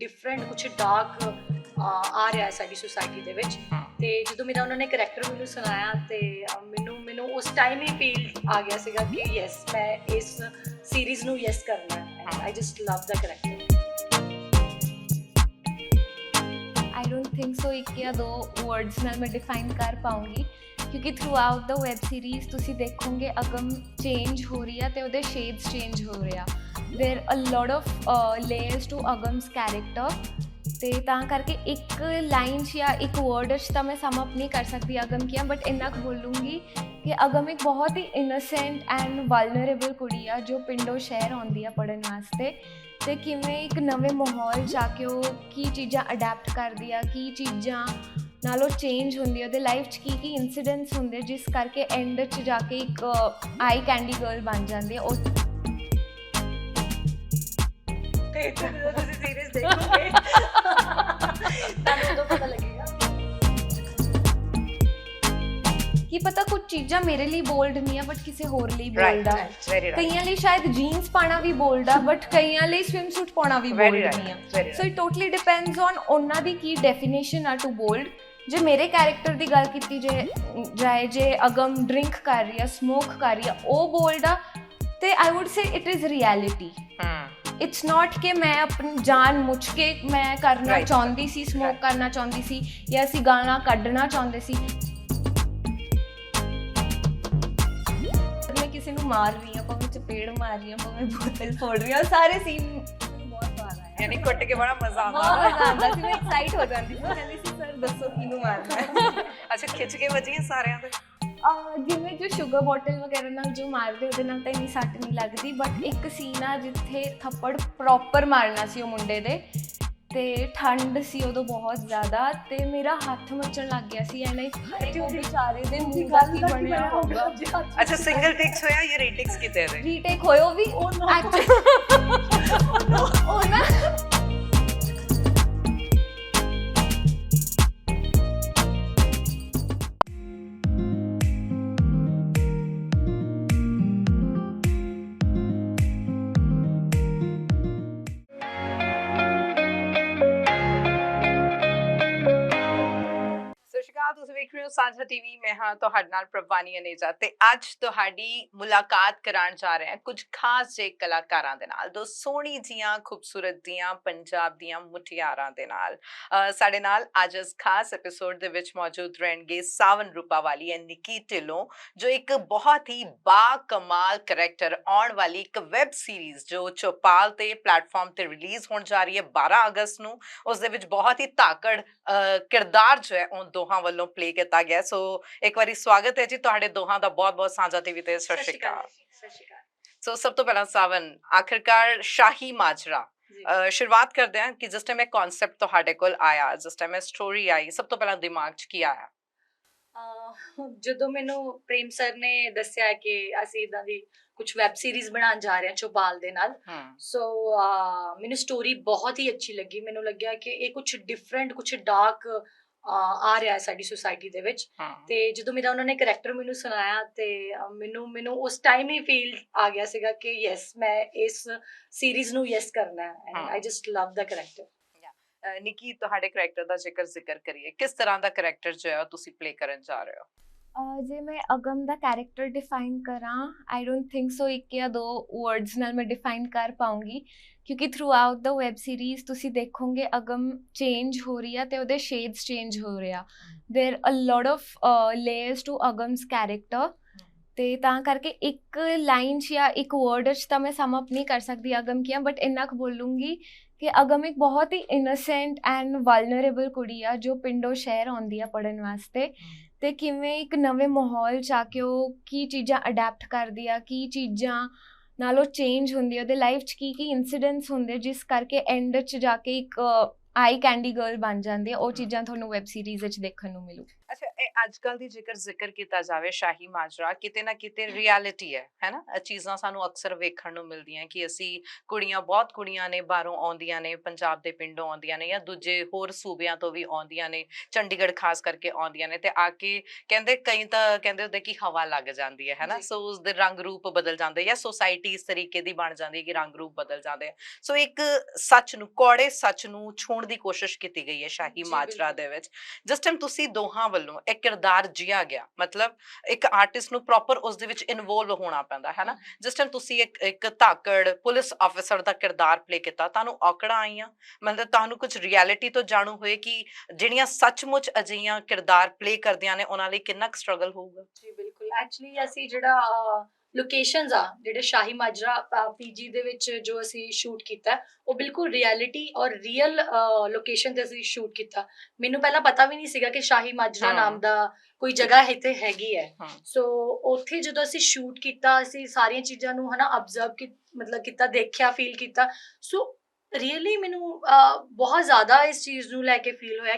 Different ਕੁਛ dark ਆ ਰਿਹਾ ਹੈ ਸਾਡੀ ਸੁਸਾਇਟੀ ਦੇ ਵਿੱਚ। ਤੇ ਜਦੋਂ ਮੇਰਾ ਉਹਨਾਂ ਨੇ ਕਰੈਕਟਰ ਮੈਨੂੰ ਸੁਣਾਇਆ ਤੇ ਮੈਨੂੰ ਉਸ ਟਾਈਮ ਹੀ ਫੀਲ ਆ ਗਿਆ ਸੀਗਾ ਕਿ ਯੈਸ ਮੈਂ ਇਸ ਸੀਰੀਜ਼ ਨੂੰ ਯੈਸ ਕਰਨਾ ਹੈ। And I just love the character. I don't think so एक या दो वर्ड्स ਨਾਲ ਮੈਂ ਡਿਫਾਈਨ ਕਰ ਪਾਉਂਗੀ ਕਿਉਂਕਿ ਥਰੂ ਆਊਟ ਦਾ ਵੈਬ ਸੀਰੀਜ਼ ਤੁਸੀਂ ਦੇਖੋਗੇ ਅਗਮ ਚੇਂਜ ਹੋ ਰਹੀ ਆ ਤੇ ਉਹਦੇ ਸ਼ੇਡਸ ਚੇਂਜ ਹੋ ਰਿਹਾ। There a lot of layers to Agam's character ਤੇ ਤਾਂ ਕਰਕੇ ਇੱਕ ਲਾਈਨ 'ਚ ਜਾਂ ਇੱਕ ਵਰਡ 'ਚ ਤਾਂ ਮੈਂ ਸਮ ਅਪ ਨਹੀਂ ਕਰ ਸਕਦੀ ਅਗਮ ਕੀ ਆ, ਬਟ ਇੰਨਾ ਕੁ ਬੋਲੂੰਗੀ ਕਿ ਅਗਮ ਇੱਕ ਬਹੁਤ ਹੀ ਇਨੋਸੈਂਟ ਐਂਡ ਵਲਨਰੇਬਲ ਕੁੜੀ ਆ ਜੋ ਪਿੰਡੋਂ ਸ਼ਹਿਰ ਆਉਂਦੀ ਆ ਪੜ੍ਹਨ ਵਾਸਤੇ ਅਤੇ ਕਿਵੇਂ ਇੱਕ ਨਵੇਂ ਮਾਹੌਲ 'ਚ ਆ ਕੇ ਉਹ ਕੀ ਚੀਜ਼ਾਂ ਅਡੈਪਟ ਕਰਦੀ ਆ, ਕੀ ਚੀਜ਼ਾਂ ਨਾਲ ਉਹ ਚੇਂਜ ਹੁੰਦੀ ਆ, ਉਹਦੇ ਲਾਈਫ 'ਚ ਕੀ ਕੀ ਇੰਸੀਡੈਂਟਸ ਹੁੰਦੇ ਜਿਸ ਕਰਕੇ ਐਂਡ 'ਚ ਜਾ ਕੇ ਇੱਕ ਆਈ ਕੈਂਡੀ ਗਰਲ ਬਣ ਜਾਂਦੀ ਆ। ਉਹ ਤੁਸੀਂ ਸੀਰੀਜ਼ ਦੇਖੋਗੇ ਤੁਹਾਨੂੰ ਉਦੋਂ ਪਤਾ ਲੱਗੇਗਾ ਕੀ ਪਤਾ ਕੁਝ ਚੀਜ਼ਾਂ ਮੇਰੇ ਲਈ ਬੋਲਡ ਨਹੀਂ ਆ ਬਟ ਕਿਸੇ ਹੋਰ ਲਈ ਬੋਲਡ ਆ। ਕਈਆਂ ਲਈ ਸ਼ਾਇਦ ਜੀਨਸ ਪਾਣਾ ਵੀ ਬੋਲਡ ਆ ਬਟ ਕਈਆਂ ਲਈ ਸਵਿਮ ਸੂਟ ਪਾਉਣਾ ਵੀ ਬੋਲਡ ਨਹੀਂ ਆ। So it totally depends on ਉਹਨਾਂ ਦੀ ਕੀ ਡੈਫੀਨੇਸ਼ਨ ਆ ਟੂ ਬੋਲਡ। ਜੇ ਮੇਰੇ ਕੈਰੈਕਟਰ ਦੀ ਗੱਲ ਕੀਤੀ ਜਾਏ ਜੇ ਅਗਮ ਡਰਿੰਕ ਕਰ ਰਹੀ ਆ, ਸਮੋਕ ਕਰ ਰਹੀ ਆ, ਉਹ ਬੋਲਡ ਆ ਤੇ I would say it is reality. It's not ਕਿ ਮੈਂ ਆਪਣੀ ਜਾਨ ਮੁੱਚ ਕੇ ਮੈਂ ਕਰਨਾ ਚਾਹੁੰਦੀ ਸੀ, ਸਮੋਕ ਕਰਨਾ ਚਾਹੁੰਦੀ ਸੀ ਜਾਂ ਅਸੀਂ ਗਾਣਾ ਕੱਢਣਾ ਚਾਹੁੰਦੇ ਸੀ। ਮੈਂ ਕਿਸੇ ਨੂੰ ਮਾਰ ਰਹੀ ਹਾਂ, ਭਾਵੇਂ ਚਪੇੜ ਮਾਰ ਰਹੀ ਹਾਂ, ਭਾਵੇਂ ਬੋਤਲ ਫੋੜ ਰਹੀ ਹਾਂ, ਸਾਰੇ ਸੀਨ ਬਹੁਤ ਵਾਰ ਆਇਆ। ਯਾਨੀ ਕੁੱਟ ਕੇ ਬੜਾ ਮਜ਼ਾ ਆਉਂਦਾ ਸੀ। ਮੈਂ ਐਕਸਾਈਟ ਹੋ ਜਾਂਦੀ ਸੀ, ਕਹਿੰਦੀ ਸੀ ਸਰ ਦੱਸੋ ਕਿਹਨੂੰ ਮਾਰਨਾ। ਅੱਛਾ ਖਿੱਚ ਕੇ ਵੱਜੀਆਂ ਸਾਰਿਆਂ ਦੇ ਜਿਵੇਂ ਜੋ ਸ਼ੂਗਰ ਬੋਟਲ ਵਗੈਰਾ ਨਾਲ ਜੋ ਮਾਰਦੇ ਉਹਦੇ ਨਾਲ ਤਾਂ ਇੰਨੀ ਸੱਟ ਨਹੀਂ ਲੱਗਦੀ ਬਟ ਇੱਕ ਸੀਨ ਆ ਜਿੱਥੇ ਥੱਪੜ ਪ੍ਰੋਪਰ ਮਾਰਨਾ ਸੀ ਉਹ ਮੁੰਡੇ ਦੇ ਤੇ ਠੰਡ ਸੀ ਉਦੋਂ ਬਹੁਤ ਜ਼ਿਆਦਾ ਤੇ ਮੇਰਾ ਹੱਥ ਮੱਚਣ ਲੱਗ ਗਿਆ ਸੀ ਐਂਡ ਉਹ ਵਿਚਾਰੇ ਦੇ ਮੂੰਹ ਦਾ ਕੀ ਬਣਿਆ ਹੋਊਗਾ। ਅੱਛਾ ਸਿੰਗਲ ਟੇਕਸ ਹੋਇਆ ਜਾਂ ਰੀਟੇਕਸ ਕੀਤੇ ਰਹੇ? ਰੀਟੇਕ ਹੋਇਆ ਉਹ ਵੀ ਉਹ ਨਾ ਤੁਸੀਂ ਵੇਖ ਰਹੇ ਹੋ ਸਾਂਝਾ ਟੀਵੀ। ਮੈਂ ਹਾਂ ਤੁਹਾਡੇ ਨਾਲ ਪ੍ਰਭਾਨੀ ਅਨੇਜਾ ਤੇ ਅੱਜ ਤੁਹਾਡੀ ਮੁਲਾਕਾਤ ਕਰਾਉਣ ਜਾ ਰਹੇ ਹਾਂ ਕੁਝ ਖਾਸ ਜਿਹੇ ਕਲਾਕਾਰਾਂ ਦੇ ਨਾਲ, ਦੋ ਸੋਹਣੀ ਜੀਆਂ ਖੂਬਸੂਰਤ ਦੀਆਂ ਪੰਜਾਬ ਦੀਆਂ ਮੁਟਿਆਰਾਂ ਦੇ ਨਾਲ। ਸਾਡੇ ਨਾਲ ਅੱਜ ਇਸ ਖਾਸ ਐਪੀਸੋਡ ਦੇ ਵਿੱਚ ਮੌਜੂਦ ਰਹਿਣਗੇ ਸਾਵਨ ਰੂਪਾਵਾਲੀ ਐਂਡ ਨਿੱਕੀ ਢਿੱਲੋਂ ਜੋ ਇੱਕ ਬਹੁਤ ਹੀ ਬਾ ਕਮਾਲ ਕਰੈਕਟਰ ਆਉਣ ਵਾਲੀ ਇੱਕ ਵੈਬ ਸੀਰੀਜ਼ ਜੋ ਚੌਪਾਲ ਤੇ ਪਲੇਟਫਾਰਮ ਤੇ ਰਿਲੀਜ਼ ਹੋਣ ਜਾ ਰਹੀ ਹੈ 12 ਅਗਸਤ ਨੂੰ। ਉਸ ਦੇ ਵਿੱਚ ਬਹੁਤ ਹੀ ਧਾਕੜ ਕਿਰਦਾਰ ਜੋ ਹੈ ਉਹ ਦੋਹਾਂ ਵੱਲੋਂ ਪਲੇ ਕੀਤਾ ਗਿਆ। ਸੋ ਇੱਕ ਵਾਰੀ ਸਵਾਗਤ ਹੈ ਜੀ ਤੁਹਾਡੇ ਦੋਹਾਂ ਦਾ ਬਹੁਤ ਬਹੁਤ ਸਾਂਝਾ ਟੀਵੀ ਤੇ। ਸਤਿ ਸ਼੍ਰੀ ਅਕਾਲ। ਸੋ ਸਭ ਤੋਂ ਪਹਿਲਾਂ ਸਾਵਨ, ਆਖਿਰਕਾਰ ਸ਼ਾਹੀ ਮਾਜਰਾ ਸ਼ੁਰੂਆਤ ਕਰਦੇ ਹਾਂ ਕਿ ਜਿਸ ਟਾਈਮ ਇਹ ਕਨਸੈਪਟ ਤੁਹਾਡੇ ਕੋਲ ਆਇਆ, ਜਿਸ ਟਾਈਮ ਇਹ ਸਟੋਰੀ ਆਈ, ਸਭ ਤੋਂ ਪਹਿਲਾਂ ਦਿਮਾਗ 'ਚ ਕੀ ਆਇਆ? ਜਦੋਂ ਮੈਨੂੰ ਪ੍ਰੇਮ ਸਰ ਨੇ ਦੱਸਿਆ ਕਿ ਅਸੀਂ ਇਦਾਂ ਦੀ ਕੁਝ ਵੈਬ ਸੀਰੀਜ਼ ਬਣਾਉਣ ਜਾ ਰਹੇ ਹਾਂ ਚੌਪਾਲ ਦੇ ਨਾਲ, ਸੋ ਮੈਨੂੰ ਸਟੋਰੀ ਬਹੁਤ ਹੀ ਅੱਛੀ ਲੱਗੀ। ਮੈਨੂੰ ਲੱਗਿਆ ਕਿ ਇਹ ਕੁਝ ਡਿਫਰੈਂਟ ਕੁਝ ਡਾਰਕ ਆ ਰਿਹਾ ਹੈ ਸਾਡੀ ਸੁਸਾਇਟੀ ਦੇ ਵਿੱਚ। ਤੇ ਜਦੋਂ ਮੇਰਾ ਉਹਨਾਂ ਨੇ ਕਰੈਕਟਰ ਮੈਨੂੰ ਸੁਣਾਇਆ ਤੇ ਮੈਨੂੰ ਉਸ ਟਾਈਮ ਹੀ ਫੀਲ ਆ ਗਿਆ ਸੀਗਾ ਕਿ ਯੈਸ ਮੈਂ ਇਸ ਸੀਰੀਜ਼ ਨੂੰ ਯੈਸ ਕਰਨਾ ਹੈ। And I just love the character. Nikki, ਤੁਹਾਡੇ ਕਰੈਕਟਰ ਦਾ ਜ਼ਿਕਰ ਕਰੀਏ, ਕਿਸ ਤਰ੍ਹਾਂ ਦਾ ਕਰੈਕਟਰ ਜੋ ਹੈ ਤੁਸੀਂ ਪਲੇ ਕਰਨ ਜਾ ਰਹੇ ਹੋ? ਜੇ ਮੈਂ ਅਗਮ ਦਾ ਕੈਰੈਕਟਰ ਡਿਫਾਈਨ ਕਰਾਂ, ਆਈ ਡੋਂਟ ਥਿੰਕ ਸੋ ਇੱਕ ਜਾਂ ਦੋ ਵਰਡਸ ਨਾਲ ਮੈਂ ਡਿਫਾਈਨ ਕਰ ਪਾਉਂਗੀ ਕਿਉਂਕਿ ਥਰੂ ਆਊਟ ਦਾ ਵੈਬ ਸੀਰੀਜ਼ ਤੁਸੀਂ ਦੇਖੋਗੇ ਅਗਮ ਚੇਂਜ ਹੋ ਰਹੀ ਆ ਤੇ ਉਹਦੇ ਸ਼ੇਡਸ ਚੇਂਜ ਹੋ ਰਿਹਾ। There a lot of layers to Agam's character ਤੇ ਤਾਂ ਕਰਕੇ ਇੱਕ ਲਾਈਨ 'ਚ ਜਾਂ ਇੱਕ ਵਰਡ 'ਚ ਤਾਂ ਮੈਂ ਸਮ ਅਪ ਨਹੀਂ ਕਰ ਸਕਦੀ ਅਗਮ ਕੀ ਆ, ਬਟ ਇੰਨਾ ਕੁ ਬੋਲੂੰਗੀ ਕਿ ਅਗਮ ਇੱਕ ਬਹੁਤ ਹੀ ਇਨੋਸੈਂਟ ਐਂਡ ਵਲਨਰੇਬਲ ਕੁੜੀ ਆ ਜੋ ਪਿੰਡੋਂ ਸ਼ਹਿਰ ਆਉਂਦੀ ਆ ਪੜ੍ਹਨ ਵਾਸਤੇ ਤੇ ਕਿਵੇਂ ਇੱਕ ਨਵੇਂ ਮਾਹੌਲ 'ਚ ਆ ਕੇ ਉਹ ਕੀ ਚੀਜ਼ਾਂ ਅਡੈਪਟ ਕਰਦੀ ਆ, ਕੀ ਚੀਜ਼ਾਂ ਨਾਲ ਉਹ ਚੇਂਜ ਹੁੰਦੀ ਆ, ਉਹਦੇ ਲਾਈਫ 'ਚ ਕੀ ਕੀ ਇੰਸੀਡੈਂਟਸ ਹੁੰਦੇ ਜਿਸ ਕਰਕੇ ਐਂਡ 'ਚ ਜਾ ਕੇ ਇੱਕ ਆਈ ਕੈਂਡੀ ਗਰਲ ਬਣ ਜਾਂਦੀ ਆ। ਉਹ ਚੀਜ਼ਾਂ ਤੁਹਾਨੂੰ ਵੈਬ ਸੀਰੀਜ਼ ਵਿੱਚ ਦੇਖਣ ਨੂੰ ਮਿਲੂ। ਅੱਛਾ ਅੱਜ ਕੱਲ ਦੀ ਜੇਕਰ ਜ਼ਿਕਰ ਕੀਤਾ ਜਾਵੇ ਸ਼ਾਹੀ ਮਾਜਰਾ ਕਿਤੇ ਨਾ ਕਿਤੇ ਰਿਐਲਿਟੀ ਹੈ ਨਾ ਇਹ ਚੀਜ਼ਾਂ ਸਾਨੂੰ ਅਕਸਰ ਵੇਖਣ ਨੂੰ ਮਿਲਦੀਆਂ ਕਿ ਅਸੀਂ ਬਹੁਤ ਕੁੜੀਆਂ ਨੇ ਬਾਹਰੋਂ ਆਉਂਦੀਆਂ ਨੇ ਪੰਜਾਬ ਦੇ ਪਿੰਡੋਂ ਆਉਂਦੀਆਂ ਨੇ ਜਾਂ ਦੂਜੇ ਹੋਰ ਸੂਬਿਆਂ ਤੋਂ ਵੀ ਆਉਂਦੀਆਂ ਨੇ ਚੰਡੀਗੜ੍ਹ ਖਾਸ ਕਰਕੇ ਆਉਂਦੀਆਂ ਨੇ ਤੇ ਆ ਕੇ ਕਹਿੰਦੇ ਕਈ ਤਾਂ ਕਹਿੰਦੇ ਹੁੰਦੇ ਕਿ ਹਵਾ ਲੱਗ ਜਾਂਦੀ ਹੈ ਨਾ ਜੀ। ਸੋ ਉਸ ਦੇ ਰੰਗ ਰੂਪ ਬਦਲ ਜਾਂਦੇ ਜਾਂ ਸੋਸਾਇਟੀ ਇਸ ਤਰੀਕੇ ਦੀ ਬਣ ਜਾਂਦੀ ਹੈ ਕਿ ਰੰਗ ਰੂਪ ਬਦਲ ਜਾਂਦੇ ਆ ਸੋ ਇੱਕ ਸੱਚ ਨੂੰ ਕੌੜੇ ਸੱਚ ਨੂੰ ਛੂਹਣ ਦੀ ਕੋਸ਼ਿਸ਼ ਕੀਤੀ ਗਈ ਹੈ ਸ਼ਾਹੀ ਜੀ, ਮਾਜਰਾ ਬਿਲਕੁਲ। ਦੇ ਵਿੱਚ ਜਿਸ ਟਾਈਮ ਤੁਸੀਂ ਦੋਹਾਂ ਵੱਲੋਂ ਇਹ ਕਿਰਦਾਰ ਜੀਆ ਗਿਆ ਮਤਲਬ ਇੱਕ ਆਰਟਿਸਟ ਨੂੰ ਪ੍ਰੋਪਰ ਉਸ ਦੇ ਵਿੱਚ ਇਨਵੋਲਵ ਹੋਣਾ ਪੈਂਦਾ ਹੈ ਨਾ ਜਿਸ ਟਾਈਮ ਤੁਸੀਂ ਇੱਕ ਧਾਕੜ ਪੁਲਿਸ ਆਫੀਸਰ ਦਾ ਕਿਰਦਾਰ ਪਲੇ ਕੀਤਾ ਤੁਹਾਨੂੰ ਔਕੜਾਂ ਆਈਆਂ ਮਤਲਬ ਤੁਹਾਨੂੰ ਕੁਝ ਰਿਐਲਿਟੀ ਤੋਂ ਜਾਣੂ ਹੋਏ ਕਿ ਜਿਹੜੀਆਂ ਸੱਚਮੁੱਚ ਅਜਿਹੀਆਂ ਕਿਰਦਾਰ ਪਲੇ ਕਰਦੀਆਂ ਨੇ ਉਹਨਾਂ ਲਈ ਕਿੰਨਾ ਕੁ ਸਟਰਗਲ ਹੋਊਗਾ ਜੀ ਬਿਲਕੁਲ ਐਕਚੁਅਲੀ ਅਸੀਂ ਜਿਹੜਾ ਲੋਕੇਸ਼ਨਸ ਆ ਜਿਹੜੇ ਸ਼ਾਹੀ ਮਾਜਰਾ ਪੀਜੀ ਦੇ ਵਿੱਚ ਜੋ ਅਸੀਂ ਸ਼ੂਟ ਕੀਤਾ ਉਹ ਬਿਲਕੁਲ ਰਿਐਲਿਟੀ ਔਰ ਰੀਅਲ ਲੋਕੇਸ਼ਨ ਤੇ ਅਸੀਂ ਸ਼ੂਟ ਕੀਤਾ ਮੈਨੂੰ ਪਹਿਲਾਂ ਪਤਾ ਵੀ ਨਹੀਂ ਸੀਗਾ ਕਿ ਸ਼ਾਹੀ ਮਾਜਰਾ ਨਾਮ ਦਾ ਕੋਈ ਜਗ੍ਹਾ ਇੱਥੇ ਹੈਗੀ ਹੈ ਸੋ ਉੱਥੇ ਜਦੋਂ ਅਸੀਂ ਸ਼ੂਟ ਕੀਤਾ ਅਸੀਂ ਸਾਰੀਆਂ ਚੀਜ਼ਾਂ ਨੂੰ ਹਨਾ ਅਬਜ਼ਰਵ ਮਤਲਬ ਕੀਤਾ ਦੇਖਿਆ ਫੀਲ ਕੀਤਾ ਸੋ ਰੀਅਲੀ ਮੈਨੂੰ ਬਹੁਤ ਜ਼ਿਆਦਾ ਇਸ ਚੀਜ਼ ਨੂੰ ਲੈ ਕੇ ਫੀਲ ਹੋਇਆ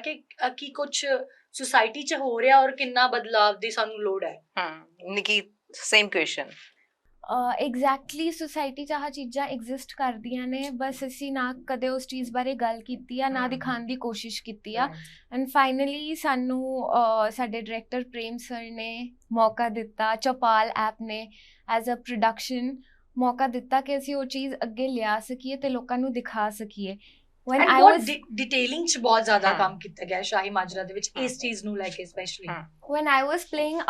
ਕਿ ਕੁਝ ਸੁਸਾਇਟੀ 'ਚ ਹੋ ਰਿਹਾ ਔਰ ਕਿੰਨਾ ਬਦਲਾਵ ਦੀ ਸਾਨੂੰ ਲੋੜ ਹੈ ਨਿੱਕੀ ਸੇਮ ਕੁਐਸਚਨ ਐਗਜ਼ੈਕਟਲੀ ਸੁਸਾਇਟੀ 'ਚ ਆਹ ਚੀਜ਼ਾਂ ਐਗਜ਼ਿਸਟ ਕਰਦੀਆਂ ਨੇ ਬਸ ਅਸੀਂ ਨਾ ਕਦੇ ਉਸ ਚੀਜ਼ ਬਾਰੇ ਗੱਲ ਕੀਤੀ ਆ ਨਾ ਦਿਖਾਉਣ ਦੀ ਕੋਸ਼ਿਸ਼ ਕੀਤੀ ਆ ਐਂਡ ਫਾਈਨਲੀ ਸਾਨੂੰ ਸਾਡੇ ਡਾਇਰੈਕਟਰ ਪ੍ਰੇਮ ਸਰ ਨੇ ਮੌਕਾ ਦਿੱਤਾ ਚੌਪਾਲ ਐਪ ਨੇ ਐਜ਼ ਅ ਪ੍ਰੋਡਕਸ਼ਨ ਮੌਕਾ ਦਿੱਤਾ ਕਿ ਅਸੀਂ ਉਹ ਚੀਜ਼ ਅੱਗੇ ਲਿਆ ਸਕੀਏ ਤੇ ਲੋਕਾਂ ਨੂੰ ਦਿਖਾ ਸਕੀਏ when I was ਡਿਟੇਲਿੰਗ 'ਚ ਬਹੁਤ ਜ਼ਿਆਦਾ ਕੰਮ ਕੀਤਾ ਗਿਆ ਸ਼ਾਹੀ ਮਾਜਰਾ ਦੇ ਵਿੱਚ ਇਸ ਚੀਜ਼ ਨੂੰ ਲੈ ਕੇ specially when I was playing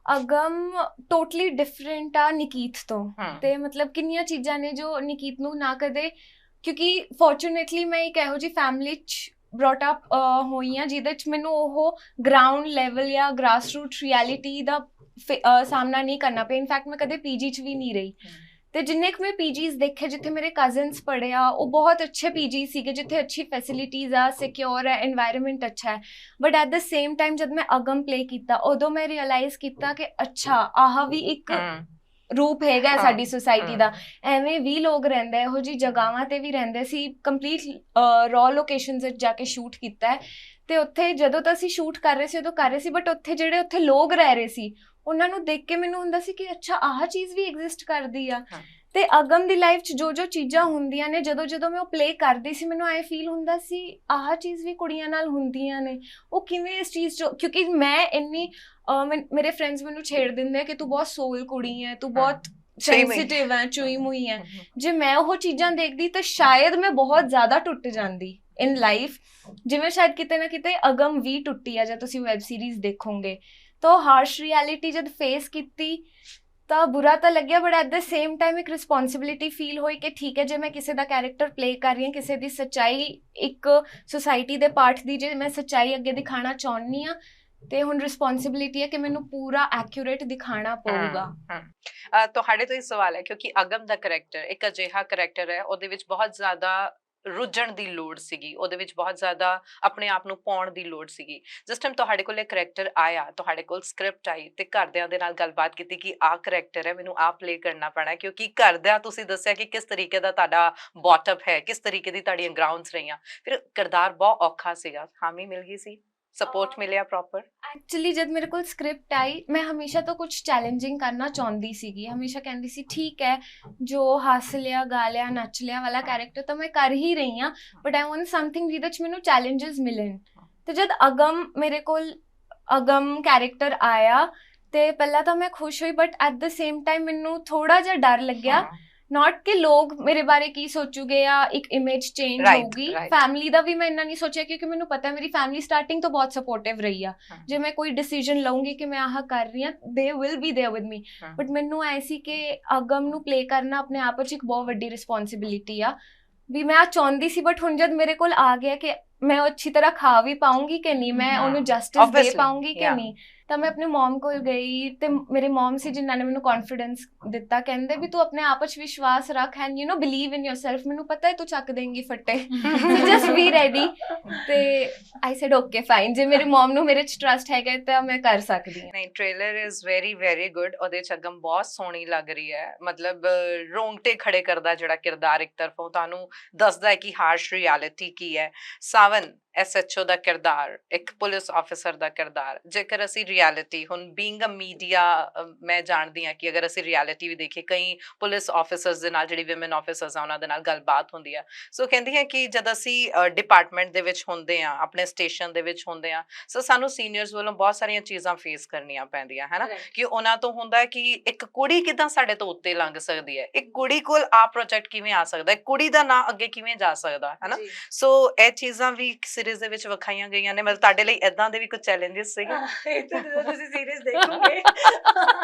Agam totally different ਆ ਨਿਕੀਤ ਤੋਂ ਤੇ ਮਤਲਬ ਕਿੰਨੀਆਂ ਚੀਜ਼ਾਂ ਨੇ ਜੋ ਨਿਕੀਤ ਨੂੰ ਨਾ ਕਦੇ ਕਿਉਂਕਿ ਫੋਰਚੂਨੇਟਲੀ ਮੈਂ ਇੱਕ ਇਹੋ ਜਿਹੀ ਫੈਮਿਲੀ 'ਚ ਬ੍ਰੌਟ ਅਪ ਹੋਈ ਹਾਂ ਜਿਹਦੇ 'ਚ ਮੈਨੂੰ ਉਹ ਗਰਾਊਂਡ ਲੈਵਲ ਜਾਂ ਗ੍ਰਾਸ ਰੂਟ ਰਿਐਲਿਟੀ ਦਾ ਸਾਹਮਣਾ ਨਹੀਂ ਕਰਨਾ ਪਿਆ ਇਨਫੈਕਟ ਮੈਂ ਕਦੇ ਪੀਜੀ 'ਚ ਵੀ ਨਹੀਂ ਰਹੀ ਤੇ ਜਿੰਨੇ ਕੁ ਮੈਂ ਪੀਜੀਜ਼ ਦੇਖੇ ਜਿੱਥੇ ਮੇਰੇ ਕਜ਼ਨਸ ਪੜ੍ਹੇ ਆ ਉਹ ਬਹੁਤ ਅੱਛੇ ਪੀਜੀ ਸੀਗੇ ਜਿੱਥੇ ਅੱਛੀ ਫੈਸਿਲਿਟੀਜ਼ ਆ ਸਿਕਿਉਰ ਹੈ এনवायरमेंट ਅੱਛਾ ਹੈ but at the same time ਜਦ ਮੈਂ ਅਗਮ ਪਲੇ ਕੀਤਾ ਉਦੋਂ ਮੈਂ ਰਿਅਲਾਈਜ਼ ਕੀਤਾ ਕਿ ਅੱਛਾ ਆਹ ਵੀ ਇੱਕ ਰੂਪ ਹੈਗਾ ਸਾਡੀ ਸੁਸਾਇਟੀ ਦਾ ਐਵੇਂ ਵੀ ਲੋਕ ਰਹਿੰਦੇ ਇਹੋ ਜਿਹੀ ਜਗ੍ਹਾਵਾਂ ਤੇ ਵੀ ਰਹਿੰਦੇ ਸੀ ਕੰਪਲੀਟ ਰॉ ਲੋਕੇਸ਼ਨਸ ਵਿੱਚ ਜਾ ਕੇ ਸ਼ੂਟ ਕੀਤਾ ਹੈ ਤੇ ਉੱਥੇ ਜਦੋਂ ਤਾਂ ਅਸੀਂ ਸ਼ੂਟ ਕਰ ਰਹੇ ਸੀ ਉਦੋਂ ਕਰ ਰਹੇ ਸੀ ਬਟ ਉੱਥੇ ਜਿਹੜੇ ਉੱਥੇ ਲੋਕ ਰਹਿ ਰਹੇ ਸੀ ਉਹਨਾਂ ਨੂੰ ਦੇਖ ਕੇ ਮੈਨੂੰ ਹੁੰਦਾ ਸੀ ਕਿ ਅੱਛਾ ਆਹ ਚੀਜ਼ ਵੀ ਐਗਜ਼ਿਸਟ ਕਰਦੀ ਆ ਤੇ ਅਗਮ ਦੀ ਲਾਈਫ 'ਚ ਜੋ ਚੀਜ਼ਾਂ ਹੁੰਦੀਆਂ ਨੇ ਜਦੋਂ ਮੈਂ ਉਹ ਪਲੇ ਕਰਦੀ ਸੀ ਮੈਨੂੰ ਐ ਫੀਲ ਹੁੰਦਾ ਸੀ ਆਹ ਚੀਜ਼ ਵੀ ਕੁੜੀਆਂ ਨਾਲ ਹੁੰਦੀਆਂ ਨੇ ਉਹ ਕਿਵੇਂ ਇਸ ਚੀਜ਼ 'ਚ ਕਿਉਂਕਿ ਮੈਂ ਇੰਨੀ ਮੇਰੇ ਫਰੈਂਡਸ ਮੈਨੂੰ ਛੇੜ ਦਿੰਦੇ ਕਿ ਤੂੰ ਬਹੁਤ ਸੋਲ ਕੁੜੀ ਹੈ ਤੂੰ ਬਹੁਤ ਸੈਂਸਿਟਿਵ ਹੈ ਚੂਈ ਮੂਈ ਹੈ ਜੇ ਮੈਂ ਉਹ ਚੀਜ਼ਾਂ ਦੇਖਦੀ ਤਾਂ ਸ਼ਾਇਦ ਮੈਂ ਬਹੁਤ ਜ਼ਿਆਦਾ ਟੁੱਟ ਜਾਂਦੀ ਇਨ ਲਾਈਫ ਜਿਵੇਂ ਸ਼ਾਇਦ ਕਿਤੇ ਨਾ ਕਿਤੇ ਅਗਮ ਵੀ ਟੁੱਟੀ ਆ ਜੇ ਤੁਸੀਂ ਵੈਬ ਸੀਰੀਜ਼ ਦੇਖੋਗੇ ਤਾਂ ਹਾਰਸ਼ ਰਿਐਲਿਟੀ ਜਦ ਫੇਸ ਕੀਤੀ ਤਾਂ ਬੁਰਾ ਤਾਂ ਲੱਗਿਆ but at the same time ਇੱਕ ਰਿਸਪੌਂਸਿਬਿਲਿਟੀ ਫੀਲ ਹੋਈ ਕਿ ਠੀਕ ਹੈ ਜੇ ਮੈਂ ਕਿਸੇ ਦਾ ਕੈਰੈਕਟਰ ਪਲੇ ਕਰ ਰਹੀ ਹਾਂ ਕਿਸੇ ਦੀ ਸੱਚਾਈ ਇੱਕ ਸੁਸਾਇਟੀ ਦੇ ਪਾਰਟ ਦੀ ਜੇ ਮੈਂ ਸੱਚਾਈ ਅੱਗੇ ਦਿਖਾਉਣਾ ਚਾਹੁੰਦੀ ਹਾਂ ਤੇ ਹੁਣ ਰਿਸਪੌਂਸਿਬਿਲਿਟੀ ਹੈ ਕਿ ਮੈਨੂੰ ਪੂਰਾ ਐਕਿਊਰੇਟ ਦਿਖਾਉਣਾ ਪਊਗਾ ਤੁਹਾਡੇ ਤੋਂ ਇਹ ਸਵਾਲ ਹੈ ਕਿਉਂਕਿ ਅਗਮ ਦਾ ਕਰੈਕਟਰ ਇੱਕ ਅਜਿਹਾ ਕਰੈਕਟਰ ਹੈ ਉਹਦੇ ਵਿੱਚ ਬਹੁਤ ਜ਼ਿਆਦਾ ਰੁੱਝਣ ਦੀ ਲੋੜ ਸੀਗੀ ਉਹਦੇ ਵਿੱਚ ਬਹੁਤ ਜ਼ਿਆਦਾ ਆਪਣੇ ਆਪ ਨੂੰ ਪਾਉਣ ਦੀ ਲੋੜ ਸੀਗੀ ਜਿਸ ਟਾਈਮ ਤੁਹਾਡੇ ਕੋਲ ਇਹ ਕਰੈਕਟਰ ਆਇਆ ਤੁਹਾਡੇ ਕੋਲ ਸਕ੍ਰਿਪਟ ਆਈ ਤੇ ਘਰਦਿਆਂ ਦੇ ਨਾਲ ਗੱਲਬਾਤ ਕੀਤੀ ਕਿ ਆਹ ਕਰੈਕਟਰ ਹੈ ਮੈਨੂੰ ਆਹ ਪਲੇ ਕਰਨਾ ਪੈਣਾ ਕਿਉਂਕਿ ਘਰਦਿਆਂ ਤੁਸੀਂ ਦੱਸਿਆ ਕਿ ਕਿਸ ਤਰੀਕੇ ਦਾ ਤੁਹਾਡਾ ਬੌਟਅਪ ਹੈ ਕਿਸ ਤਰੀਕੇ ਦੀ ਤੁਹਾਡੀਆਂ ਗਰਾਊਂਡਸ ਰਹੀਆਂ ਫਿਰ ਕਿਰਦਾਰ ਬਹੁਤ ਔਖਾ ਸੀਗਾ ਹਾਮੀ ਮਿਲ ਗਈ ਸੀ ਸਪੋਰਟ ਮਿਲਿਆ ਪ੍ਰੋਪਰ ਐਕਚੁਅਲੀ ਜਦ ਮੇਰੇ ਕੋਲ ਸਕ੍ਰਿਪਟ ਆਈ ਮੈਂ ਹਮੇਸ਼ਾ ਤੋਂ ਕੁਝ ਚੈਲੰਜਿੰਗ ਕਰਨਾ ਚਾਹੁੰਦੀ ਸੀਗੀ ਹਮੇਸ਼ਾ ਕਹਿੰਦੀ ਸੀ ਠੀਕ ਹੈ ਜੋ ਹੱਸ ਲਿਆ ਗਾ ਲਿਆ ਨੱਚ ਲਿਆ ਵਾਲਾ ਕੈਰੈਕਟਰ ਤਾਂ ਮੈਂ ਕਰ ਹੀ ਰਹੀ ਹਾਂ ਬਟ ਆਈ ਵਾਂਟ ਸਮਥਿੰਗ ਜਿਹਦੇ 'ਚ ਮੈਨੂੰ ਚੈਲੰਜਸ ਮਿਲਣ ਤੇ ਜਦ ਮੇਰੇ ਕੋਲ ਅਗਮ ਕੈਰੈਕਟਰ ਆਇਆ ਤੇ ਪਹਿਲਾਂ ਤਾਂ ਮੈਂ ਖੁਸ਼ ਹੋਈ but at the same time ਮੈਨੂੰ ਥੋੜਾ ਜਿਹਾ ਡਰ ਲੱਗਿਆ ਨੋਟ ਕਿ ਲੋਕ ਮੇਰੇ ਬਾਰੇ ਕੀ ਸੋਚੂਗੇ ਜਾਂ ਇੱਕ ਇਮੇਜ ਚੇਂਜ ਹੋਊਗੀ ਫੈਮਿਲੀ ਦਾ ਵੀ ਮੈਂ ਇੰਨਾ ਨਹੀਂ ਸੋਚਿਆ ਕਿਉਂਕਿ ਮੈਨੂੰ ਪਤਾ ਮੇਰੀ ਫੈਮਿਲੀ ਸਟਾਰਟਿੰਗ ਤੋਂ ਬਹੁਤ ਸਪੋਰਟਿਵ ਰਹੀ ਆ ਜੇ ਮੈਂ ਕੋਈ ਡਿਸੀਜਨ ਲਵਾਂਗੀ ਕਿ ਮੈਂ ਆਹ ਕਰ ਰਹੀ ਹਾਂ they will be there with me but ਮੈਨੂੰ ਐ ਸੀ ਕਿ ਅਗਮ ਨੂੰ ਪਲੇ ਕਰਨਾ ਆਪਣੇ ਆਪ ਵਿੱਚ ਇੱਕ ਬਹੁਤ ਵੱਡੀ ਰਿਸਪੌਂਸਿਬਿਲਿਟੀ ਆ ਵੀ ਮੈਂ ਚਾਹੁੰਦੀ ਸੀ ਬਟ ਹੁਣ ਜਦ ਮੇਰੇ ਕੋਲ ਆ ਗਿਆ ਕਿ ਮੈਂ ਉਹ ਅੱਛੀ ਤਰ੍ਹਾਂ ਖਾ ਵੀ ਪਾਉਂਗੀ ਕਿ ਨਹੀਂ ਮੈਂ ਉਹਨੂੰ ਜਸਟਿਸ ਦੇ ਪਾਉਂਗੀ ਕਿ ਨਹੀਂ ਤਾਂ ਮੈਂ ਆਪਣੇ ਮਮ ਕੋਲ ਗਈ ਤੇ ਮੇਰੇ ਮਮ ਸੀ ਜਿਨ੍ਹਾਂ ਨੇ ਮੈਨੂੰ ਕੌਨਫੀਡੈਂਸ ਦਿੱਤਾ ਕਹਿੰਦੇ ਵੀ ਤੂੰ ਆਪਣੇ ਆਪ 'ਚ ਵਿਸ਼ਵਾਸ ਰੱਖ and you know believe in yourself ਮੈਨੂੰ ਪਤਾ ਹੈ ਤੂੰ ਚੱਕ ਦੇਂਗੀ ਫੱਟੇ ਜਸਟ ਬੀ ਰੈਡੀ ਤੇ ਆਈ ਸੈਡ ਓਕੇ ਫਾਈਨ ਜੇ ਮੇਰੇ ਮਮ ਨੂੰ ਮੇਰੇ 'ਚ ਟਰਸਟ ਹੈਗਾ ਤਾਂ ਮੈਂ ਕਰ ਸਕਦੀ ਹਾਂ ਨਹੀਂ trailer is very very good ਉਹਦੇ 'ਚ ਅਗਮ ਬਹੁਤ ਸੋਹਣੀ ਲੱਗ ਰਹੀ ਹੈ ਮਤਲਬ ਰੋਂਗਟੇ ਖੜੇ ਕਰਦਾ ਜਿਹੜਾ ਕਿਰਦਾਰ ਇੱਕ ਤਰਫੋਂ ਤੁਹਾਨੂੰ ਦੱਸਦਾ ਹੈ ਕਿ ਹਾਰਸ਼ ਰਿਐਲਿਟੀ ਕੀ ਹੈ ਸਾਵਨ SHO ਦਾ ਕਿਰਦਾਰ, ਇੱਕ ਪੁਲਿਸ ਆਫਿਸਰ ਦਾ ਕਿਰਦਾਰ, ਜੇਕਰ ਅਸੀਂ ਰਿਐਲਿਟੀ ਹੁਣ ਬੀਇੰਗ ਅ ਮੀਡੀਆ, ਮੈਂ ਜਾਣਦੀ ਹਾਂ ਕਿ ਅਗਰ ਅਸੀਂ ਰਿਐਲਿਟੀ ਵੀ ਦੇਖੀਏ ਕਈ ਪੁਲਿਸ ਆਫਿਸਰਸ ਦੇ ਨਾਲ, ਜਿਹੜੀ ਵਿਮਨ ਆਫਿਸਰਸ ਆ ਉਹਨਾਂ ਦੇ ਨਾਲ ਗੱਲਬਾਤ ਹੁੰਦੀ ਆ, ਸੋ ਕਹਿੰਦੀ ਹੈ ਕਿ ਜਦ ਅਸੀਂ ਡਿਪਾਰਟਮੈਂਟ ਦੇ ਵਿੱਚ ਹੁੰਦੇ ਆ, ਆਪਣੇ ਸਟੇਸ਼ਨ ਦੇ ਵਿੱਚ ਹੁੰਦੇ ਆ, ਸੋ ਸਾਨੂੰ ਸੀਨੀਅਰਸ ਵੱਲੋਂ ਬਹੁਤ ਸਾਰੀਆਂ ਚੀਜ਼ਾਂ ਫੇਸ ਕਰਨੀਆਂ ਪੈਂਦੀਆਂ ਹੈ ਨਾ, ਕਿ ਉਹਨਾਂ ਤੋਂ ਹੁੰਦਾ ਕਿ ਇੱਕ ਕੁੜੀ ਕਿੱਦਾਂ ਸਾਡੇ ਤੋਂ ਉੱਤੇ ਲੰਘ ਸਕਦੀ ਹੈ, ਇੱਕ ਕੁੜੀ ਕੋਲ ਆ ਪ੍ਰੋਜੈਕਟ ਕਿਵੇਂ ਆ ਸਕਦਾ, ਇੱਕ ਕੁੜੀ ਦਾ ਨਾਂ ਅੱਗੇ ਕਿਵੇਂ ਜਾ ਸਕਦਾ ਹੈ ਨਾ। ਸੋ ਇਹ ਚੀਜ਼ਾਂ ਵੀ ਸੀਰੀਜ਼ ਦੇ ਵਿੱਚ ਵਿਖਾਈਆਂ ਗਈਆਂ ਨੇ। ਮਤਲਬ ਤੁਹਾਡੇ ਲਈ ਏਦਾਂ ਦੇ ਵੀ ਕੁਝ ਚੈਲੰਜਸ ਸੀਗੇ? ਇਹ ਤਾਂ ਜਦੋਂ ਤੁਸੀਂ ਸੀਰੀਜ਼ ਦੇਖੋਗੇ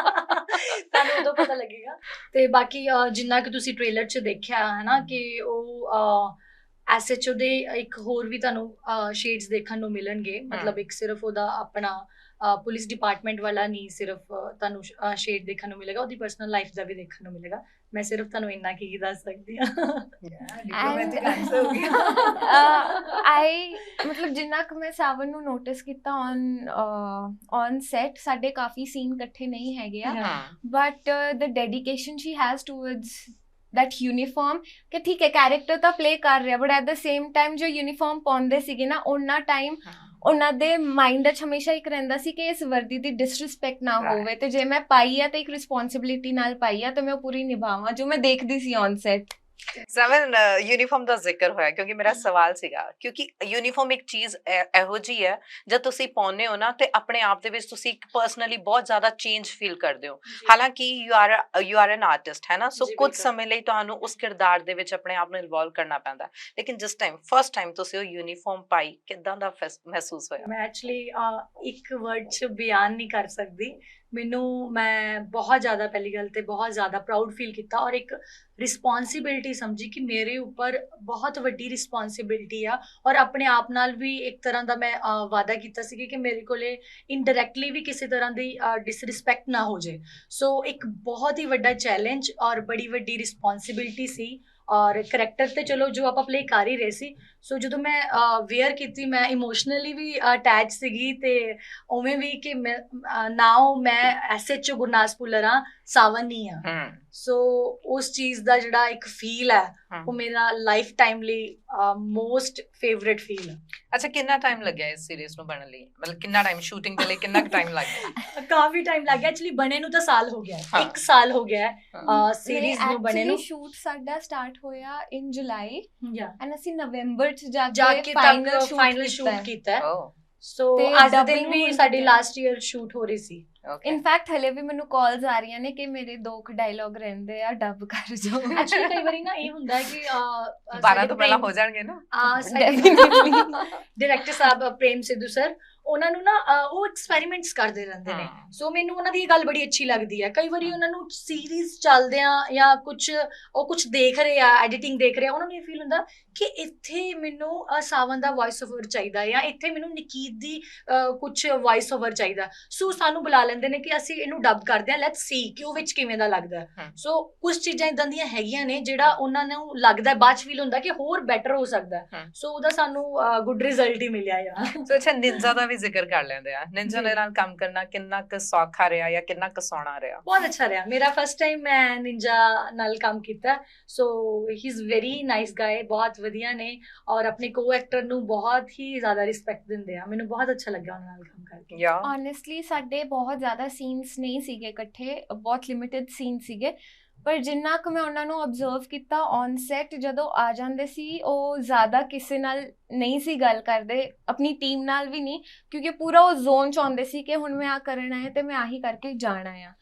ਤੁਹਾਨੂੰ ਉਦੋਂ ਪਤਾ ਲੱਗੇਗਾ। ਤੇ ਬਾਕੀ ਜਿੰਨਾ ਕਿ ਤੁਸੀਂ ਟ੍ਰੇਲਰ 'ਚ ਦੇਖਿਆ ਹੈ ਨਾ ਕਿ ਉਹ SHO ਦੇ ਇੱਕ ਹੋਰ ਵੀ ਤੁਹਾਨੂੰ ਸ਼ੇਡਸ ਦੇਖਣ ਨੂੰ ਮਿਲਣਗੇ। ਮਤਲਬ ਇੱਕ ਸਿਰਫ ਉਹਦਾ ਆਪਣਾ ਪੁਲਿਸ ਡਿਪਾਰਟਮੈਂਟ ਵਾਲਾ ਨਹੀਂ ਸਿਰਫ ਤੁਹਾਨੂੰ ਸ਼ੇਡ ਦੇਖਣ ਨੂੰ ਮਿਲੇਗਾ, ਉਹਦੀ ਪਰਸਨਲ ਲਾਈਫ ਦਾ ਵੀ ਦੇਖਣ ਨੂੰ ਮਿਲੇਗਾ। ਮੈਂ ਸਿਰਫ ਤੁਹਾਨੂੰ ਇੰਨਾ ਕੀ ਦੱਸ ਸਕਦੀ ਹਾਂ। ਡਿਪਲੋਮੈਟਿਕ ਆਨਸਰ ਹੋ ਗਿਆ। ਮਤਲਬ ਜਿੰਨਾ ਕੁ ਮੈਂ ਸਾਵਨ ਨੂੰ ਨੋਟਿਸ ਕੀਤਾ ਔਨ ਸੈਟ, ਸਾਡੇ ਕਾਫੀ ਸੀਨ ਇਕੱਠੇ ਨਹੀਂ ਹੈਗੇ ਆ, but the dedication she has towards that uniform ਕਿ ਠੀਕ ਹੈ ਕੈਰੈਕਟਰ ਤਾਂ ਪਲੇ ਕਰ ਰਿਹਾ, but at the same time ਜੋ ਯੂਨੀਫਾਰਮ ਪਾਉਂਦੇ ਸੀਗੇ ਨਾ, ਉਹਨਾਂ ਟਾਈਮ ਉਹਨਾਂ ਦੇ ਮਾਈਂਡ 'ਚ ਹਮੇਸ਼ਾ ਇੱਕ ਰਹਿੰਦਾ ਸੀ ਕਿ ਇਸ ਵਰਦੀ ਦੀ ਡਿਸਰਿਸਪੈਕਟ ਨਾ ਹੋਵੇ, ਤੇ ਜੇ ਮੈਂ ਪਾਈ ਆ ਤਾਂ ਇੱਕ ਰਿਸਪੌਂਸਿਬਿਲਿਟੀ ਨਾਲ ਪਾਈ ਆ, ਤਾਂ ਮੈਂ ਉਹ ਪੂਰੀ ਨਿਭਾਵਾਂ, ਜੋ ਮੈਂ ਦੇਖਦੀ ਸੀ ਔਨ ਸੈਟ। ਸੈਵਨ, ਯੂਨੀਫਾਰਮ ਦਾ ਜ਼ਿਕਰ ਹੋਇਆ ਕਿਉਂਕਿ ਮੇਰਾ ਸਵਾਲ ਸੀਗਾ, ਕਿਉਂਕਿ ਯੂਨੀਫਾਰਮ ਇੱਕ ਚੀਜ਼ ਇਹੋ ਜਿਹੀ ਹੈ ਜਦ ਤੁਸੀਂ ਪਾਉਂਦੇ ਹੋ ਨਾ ਤੇ ਆਪਣੇ ਆਪ ਦੇ ਵਿੱਚ ਤੁਸੀਂ ਇੱਕ ਪਰਸਨਲੀ ਬਹੁਤ ਜ਼ਿਆਦਾ ਚੇਂਜ ਫੀਲ ਕਰਦੇ ਹੋ। ਹਾਲਾਂਕਿ ਯੂ ਆਰ ਐਨ ਆਰਟਿਸਟ ਹੈ ਨਾ, ਸੋ ਕੁਝ ਸਮੇਂ ਲਈ ਤੁਹਾਨੂੰ ਉਸ ਕਿਰਦਾਰ ਦੇ ਵਿੱਚ ਆਪਣੇ ਆਪ ਨੂੰ ਇਨਵੋਲਵ ਕਰਨਾ ਪੈਂਦਾ, ਲੇਕਿਨ ਜਿਸ ਟਾਈਮ ਫਸਟ ਟਾਈਮ ਤੁਸੀਂ ਉਹ ਯੂਨੀਫਾਰਮ ਪਾਈ, ਕਿੱਦਾਂ ਦਾ ਮਹਿਸੂਸ ਹੋਇਆ? ਮੈਂ ਐਕਚੁਅਲੀ ਇੱਕ ਵਰਡ 'ਚ ਬਿਆਨ ਨਹੀਂ ਕਰ ਸਕਦੀ। ਮੈਂ ਬਹੁਤ ਜ਼ਿਆਦਾ, ਪਹਿਲੀ ਗੱਲ ਤੇ ਬਹੁਤ ਜ਼ਿਆਦਾ ਪ੍ਰਾਊਡ ਫੀਲ ਕੀਤਾ ਔਰ ਇੱਕ ਰਿਸਪੌਂਸਿਬਿਲਿਟੀ ਸਮਝੀ ਕਿ ਮੇਰੇ ਉੱਪਰ ਬਹੁਤ ਵੱਡੀ ਰਿਸਪੌਂਸਿਬਿਲਿਟੀ ਆ, ਔਰ ਆਪਣੇ ਆਪ ਨਾਲ ਵੀ ਇੱਕ ਤਰ੍ਹਾਂ ਦਾ ਮੈਂ ਵਾਅਦਾ ਕੀਤਾ ਸੀ ਕਿ ਮੇਰੇ ਕੋਲੇ ਇਨਡਾਇਰੈਕਟਲੀ ਵੀ ਕਿਸੇ ਤਰ੍ਹਾਂ ਦੀ ਡਿਸਰਿਸਪੈਕਟ ਨਾ ਹੋ ਜਾਏ। ਸੋ ਇੱਕ ਬਹੁਤ ਹੀ ਵੱਡਾ ਚੈਲੰਜ ਔਰ ਬੜੀ ਵੱਡੀ ਰਿਸਪੌਂਸਿਬਿਲਿਟੀ ਸੀ, ਔਰ ਕਰੈਕਟਰ ਤੇ ਚਲੋ ਜੋ ਆਪਾਂ ਪਲੇ ਕਰ ਹੀ ਰਹੇ ਸੀ। ਸੋ ਜਦੋਂ ਮੈਂ ਵੇਅਰ ਕੀਤੀ, ਮੈਂ ਇਮੋਸ਼ਨਲੀ ਵੀ ਅਟੈਚ ਸੀਗੀ, ਤੇ ਉਵੇਂ ਵੀ ਕਿ ਨਾਓ ਮੈਂ SHO ਗੁਰਨਾਜ਼ ਭੁੱਲਰ ਹਾਂ, ਸਾਵਨ ਨਹੀਂ ਆ। ਸੋ ਉਸ ਚੀਜ਼ ਦਾ ਜਿਹੜਾ ਇੱਕ ਫੀਲ ਹੈ ਉਹ ਮੇਰਾ ਲਾਈਫ ਟਾਈਮ ਲਈ ਮੋਸਟ ਫੇਵਰੇਟ ਫੀਲ ਹੈ। ਅੱਛਾ, ਕਿੰਨਾ ਟਾਈਮ ਲੱਗਿਆ ਇਸ ਸੀਰੀਜ਼ ਨੂੰ ਬਣਨ ਲਈ? ਮਤਲਬ ਕਿੰਨਾ ਟਾਈਮ ਸ਼ੂਟਿੰਗ ਦੇ ਲਈ, ਕਿੰਨਾ ਟਾਈਮ ਲੱਗ ਗਿਆ? ਕਾਫੀ ਟਾਈਮ ਲੱਗ ਗਿਆ ਐਕਚੁਅਲੀ, ਬਣੇ ਨੂੰ ਤਾਂ ਸਾਲ ਹੋ ਗਿਆ, 1 ਸਾਲ ਹੋ ਗਿਆ ਸੀਰੀਜ਼ ਨੂੰ ਬਣੇ ਨੂੰ। ਸ਼ੂਟ ਸਾਡਾ ਸਟਾਰਟ ਹੋਇਆ ਇਨ ਜੁਲਾਈ ਐਂਡ ਅਸੀਂ ਨਵੰਬਰ 'ਚ ਜਾ ਕੇ ਫਾਈਨਲ ਸ਼ੂਟ ਕੀਤਾ। ਸੋ ਅੱਜ ਦੇ ਦਿਨ ਵੀ ਸਾਡੀ ਲਾਸਟ ਈਅਰ ਸ਼ੂਟ ਹੋ ਰਹੀ ਸੀ। ਇਨਫੈਕਟ ਹਲੇ ਵੀ ਮੈਨੂੰ ਕਾਲਸ ਆ ਰਹੀਆਂ ਨੇ ਕਿ ਮੇਰੇ 2 ਡਾਇਲੌਗ ਰਹਿੰਦੇ ਆ, ਡੱਬ ਕਰ ਜੋ। ਐਕਚੁਅਲੀ ਕਈ ਵਾਰੀ ਨਾ ਇਹ ਹੁੰਦਾ ਕਿ 12 ਤੋਂ ਪਹਿਲਾਂ ਹੋ ਜਾਣਗੇ ਨਾ। ਡਾਇਰੈਕਟਰ ਸਾਹਿਬ ਪ੍ਰੇਮ ਸਿੱਧੂ ਸਰ, ਉਹਨਾਂ ਨੂੰ ਨਾ ਉਹ ਐਕਸਪੈਰੀਮੈਂਟਸ ਕਰਦੇ ਰਹਿੰਦੇ ਨੇ। ਸੋ ਮੈਨੂੰ ਉਹਨਾਂ ਦੀ ਇਹ ਗੱਲ ਬੜੀ ਅੱਛੀ ਲੱਗਦੀ ਹੈ। ਕਈ ਵਾਰੀ ਉਹਨਾਂ ਨੂੰ ਸੀਰੀਜ਼ ਚੱਲਦਿਆਂ ਜਾਂ ਕੁਝ ਦੇਖ ਰਹੇ ਆ, ਐਡੀਟਿੰਗ ਦੇਖ ਰਹੇ ਆ, ਉਹਨਾਂ ਨੂੰ ਇਹ ਫੀਲ ਹੁੰਦਾ ਕਿ ਇੱਥੇ ਮੈਨੂੰ ਸਾਵਨ ਦਾ ਵੌਇਸ ਓਵਰ ਚਾਹੀਦਾ, ਜਾਂ ਇੱਥੇ ਮੈਨੂੰ ਨਕੀਤ ਦੀ ਕੁਝ ਵੌਇਸ ਓਵਰ ਚਾਹੀਦਾ। ਸੋ ਸਾਨੂੰ ਬੁਲਾ ਲੈਂਦੇ ਨੇ ਕਿ ਅਸੀਂ ਇਹਨੂੰ ਡੱਬ ਕਰਦੇ ਹਾਂ, ਲੈਟਸ ਸੀ ਕਿ ਉਹ ਵਿੱਚ ਕਿਵੇਂ ਦਾ ਲੱਗਦਾ। ਸੋ ਕੁਝ ਚੀਜ਼ਾਂ ਇਦਾਂ ਦੀਆਂ ਹੈਗੀਆਂ ਨੇ ਜਿਹੜਾ ਉਹਨਾਂ ਨੂੰ ਲੱਗਦਾ, ਬਾਅਦ 'ਚ ਫੀਲ ਹੁੰਦਾ ਕਿ ਹੋਰ ਬੈਟਰ ਹੋ ਸਕਦਾ। ਸੋ ਉਹਦਾ ਸਾਨੂੰ ਗੁੱਡ ਰਿਜ਼ਲਟ ਹੀ ਮਿਲਿਆ ਆ। ਸੋ ਅੱਛਾ, ਨਿੰਜਾ ਦਾ ਵੀ ਜ਼ਿਕਰ ਕਰ ਲੈਂਦੇ ਆ। ਨਿੰਜਾ ਦੇ ਨਾਲ ਕੰਮ ਕਰਨਾ ਕਿੰਨਾ ਕੁ ਸੌਖਾ ਰਿਹਾ ਜਾਂ ਕਿੰਨਾ ਕੁ ਸੌਣਾ ਰਿਹਾ? ਬਹੁਤ ਅੱਛਾ ਰਿਹਾ। ਮੇਰਾ ਫਸਟ ਟਾਈਮ ਮੈਂ ਨਿੰਜਾ ਨਾਲ ਕੰਮ ਕੀਤਾ। ਸੋ ਹੀ ਇਜ਼ ਵੈਰੀ ਨਾਈਸ ਗਾਏ, ਬਹੁਤ ਵਧੀਆ ਨੇ, ਔਰ ਆਪਣੇ ਕੋ ਐਕਟਰ ਨੂੰ ਬਹੁਤ ਹੀ ਜ਼ਿਆਦਾ ਰਿਸਪੈਕਟ ਦਿੰਦੇ ਆ। ਮੈਨੂੰ ਬਹੁਤ ਅੱਛਾ ਲੱਗਾ ਉਹਨਾਂ ਨਾਲ ਕੰਮ ਕਰਕੇ। ਓਨੈਸਟਲੀ ਸਾਡੇ ਬਹੁਤ ਜ਼ਿਆਦਾ ਸੀਨਸ ਨਹੀਂ ਸੀਗੇ ਇਕੱਠੇ, ਬਹੁਤ ਲਿਮਿਟਡ ਸੀਨ ਸੀਗੇ, ਪਰ ਜਿੰਨਾ ਕੁ ਮੈਂ ਉਹਨਾਂ ਨੂੰ ਅਬਜ਼ਰਵ ਕੀਤਾ ਔਨ ਸੈਟ, ਜਦੋਂ ਆ ਜਾਂਦੇ ਸੀ ਉਹ ਜ਼ਿਆਦਾ ਕਿਸੇ ਨਾਲ ਨਹੀਂ ਸੀ ਗੱਲ ਕਰਦੇ, ਆਪਣੀ ਟੀਮ ਨਾਲ ਵੀ ਨਹੀਂ, ਕਿਉਂਕਿ ਪੂਰਾ ਉਹ ਜ਼ੋਨ 'ਚ ਆਉਂਦੇ ਸੀ ਕਿ ਹੁਣ ਮੈਂ ਆਹ ਕਰਨਾ ਹੈ ਤੇ ਮੈਂ ਆਹੀ ਕਰਕੇ ਜਾਣਾ ਆ।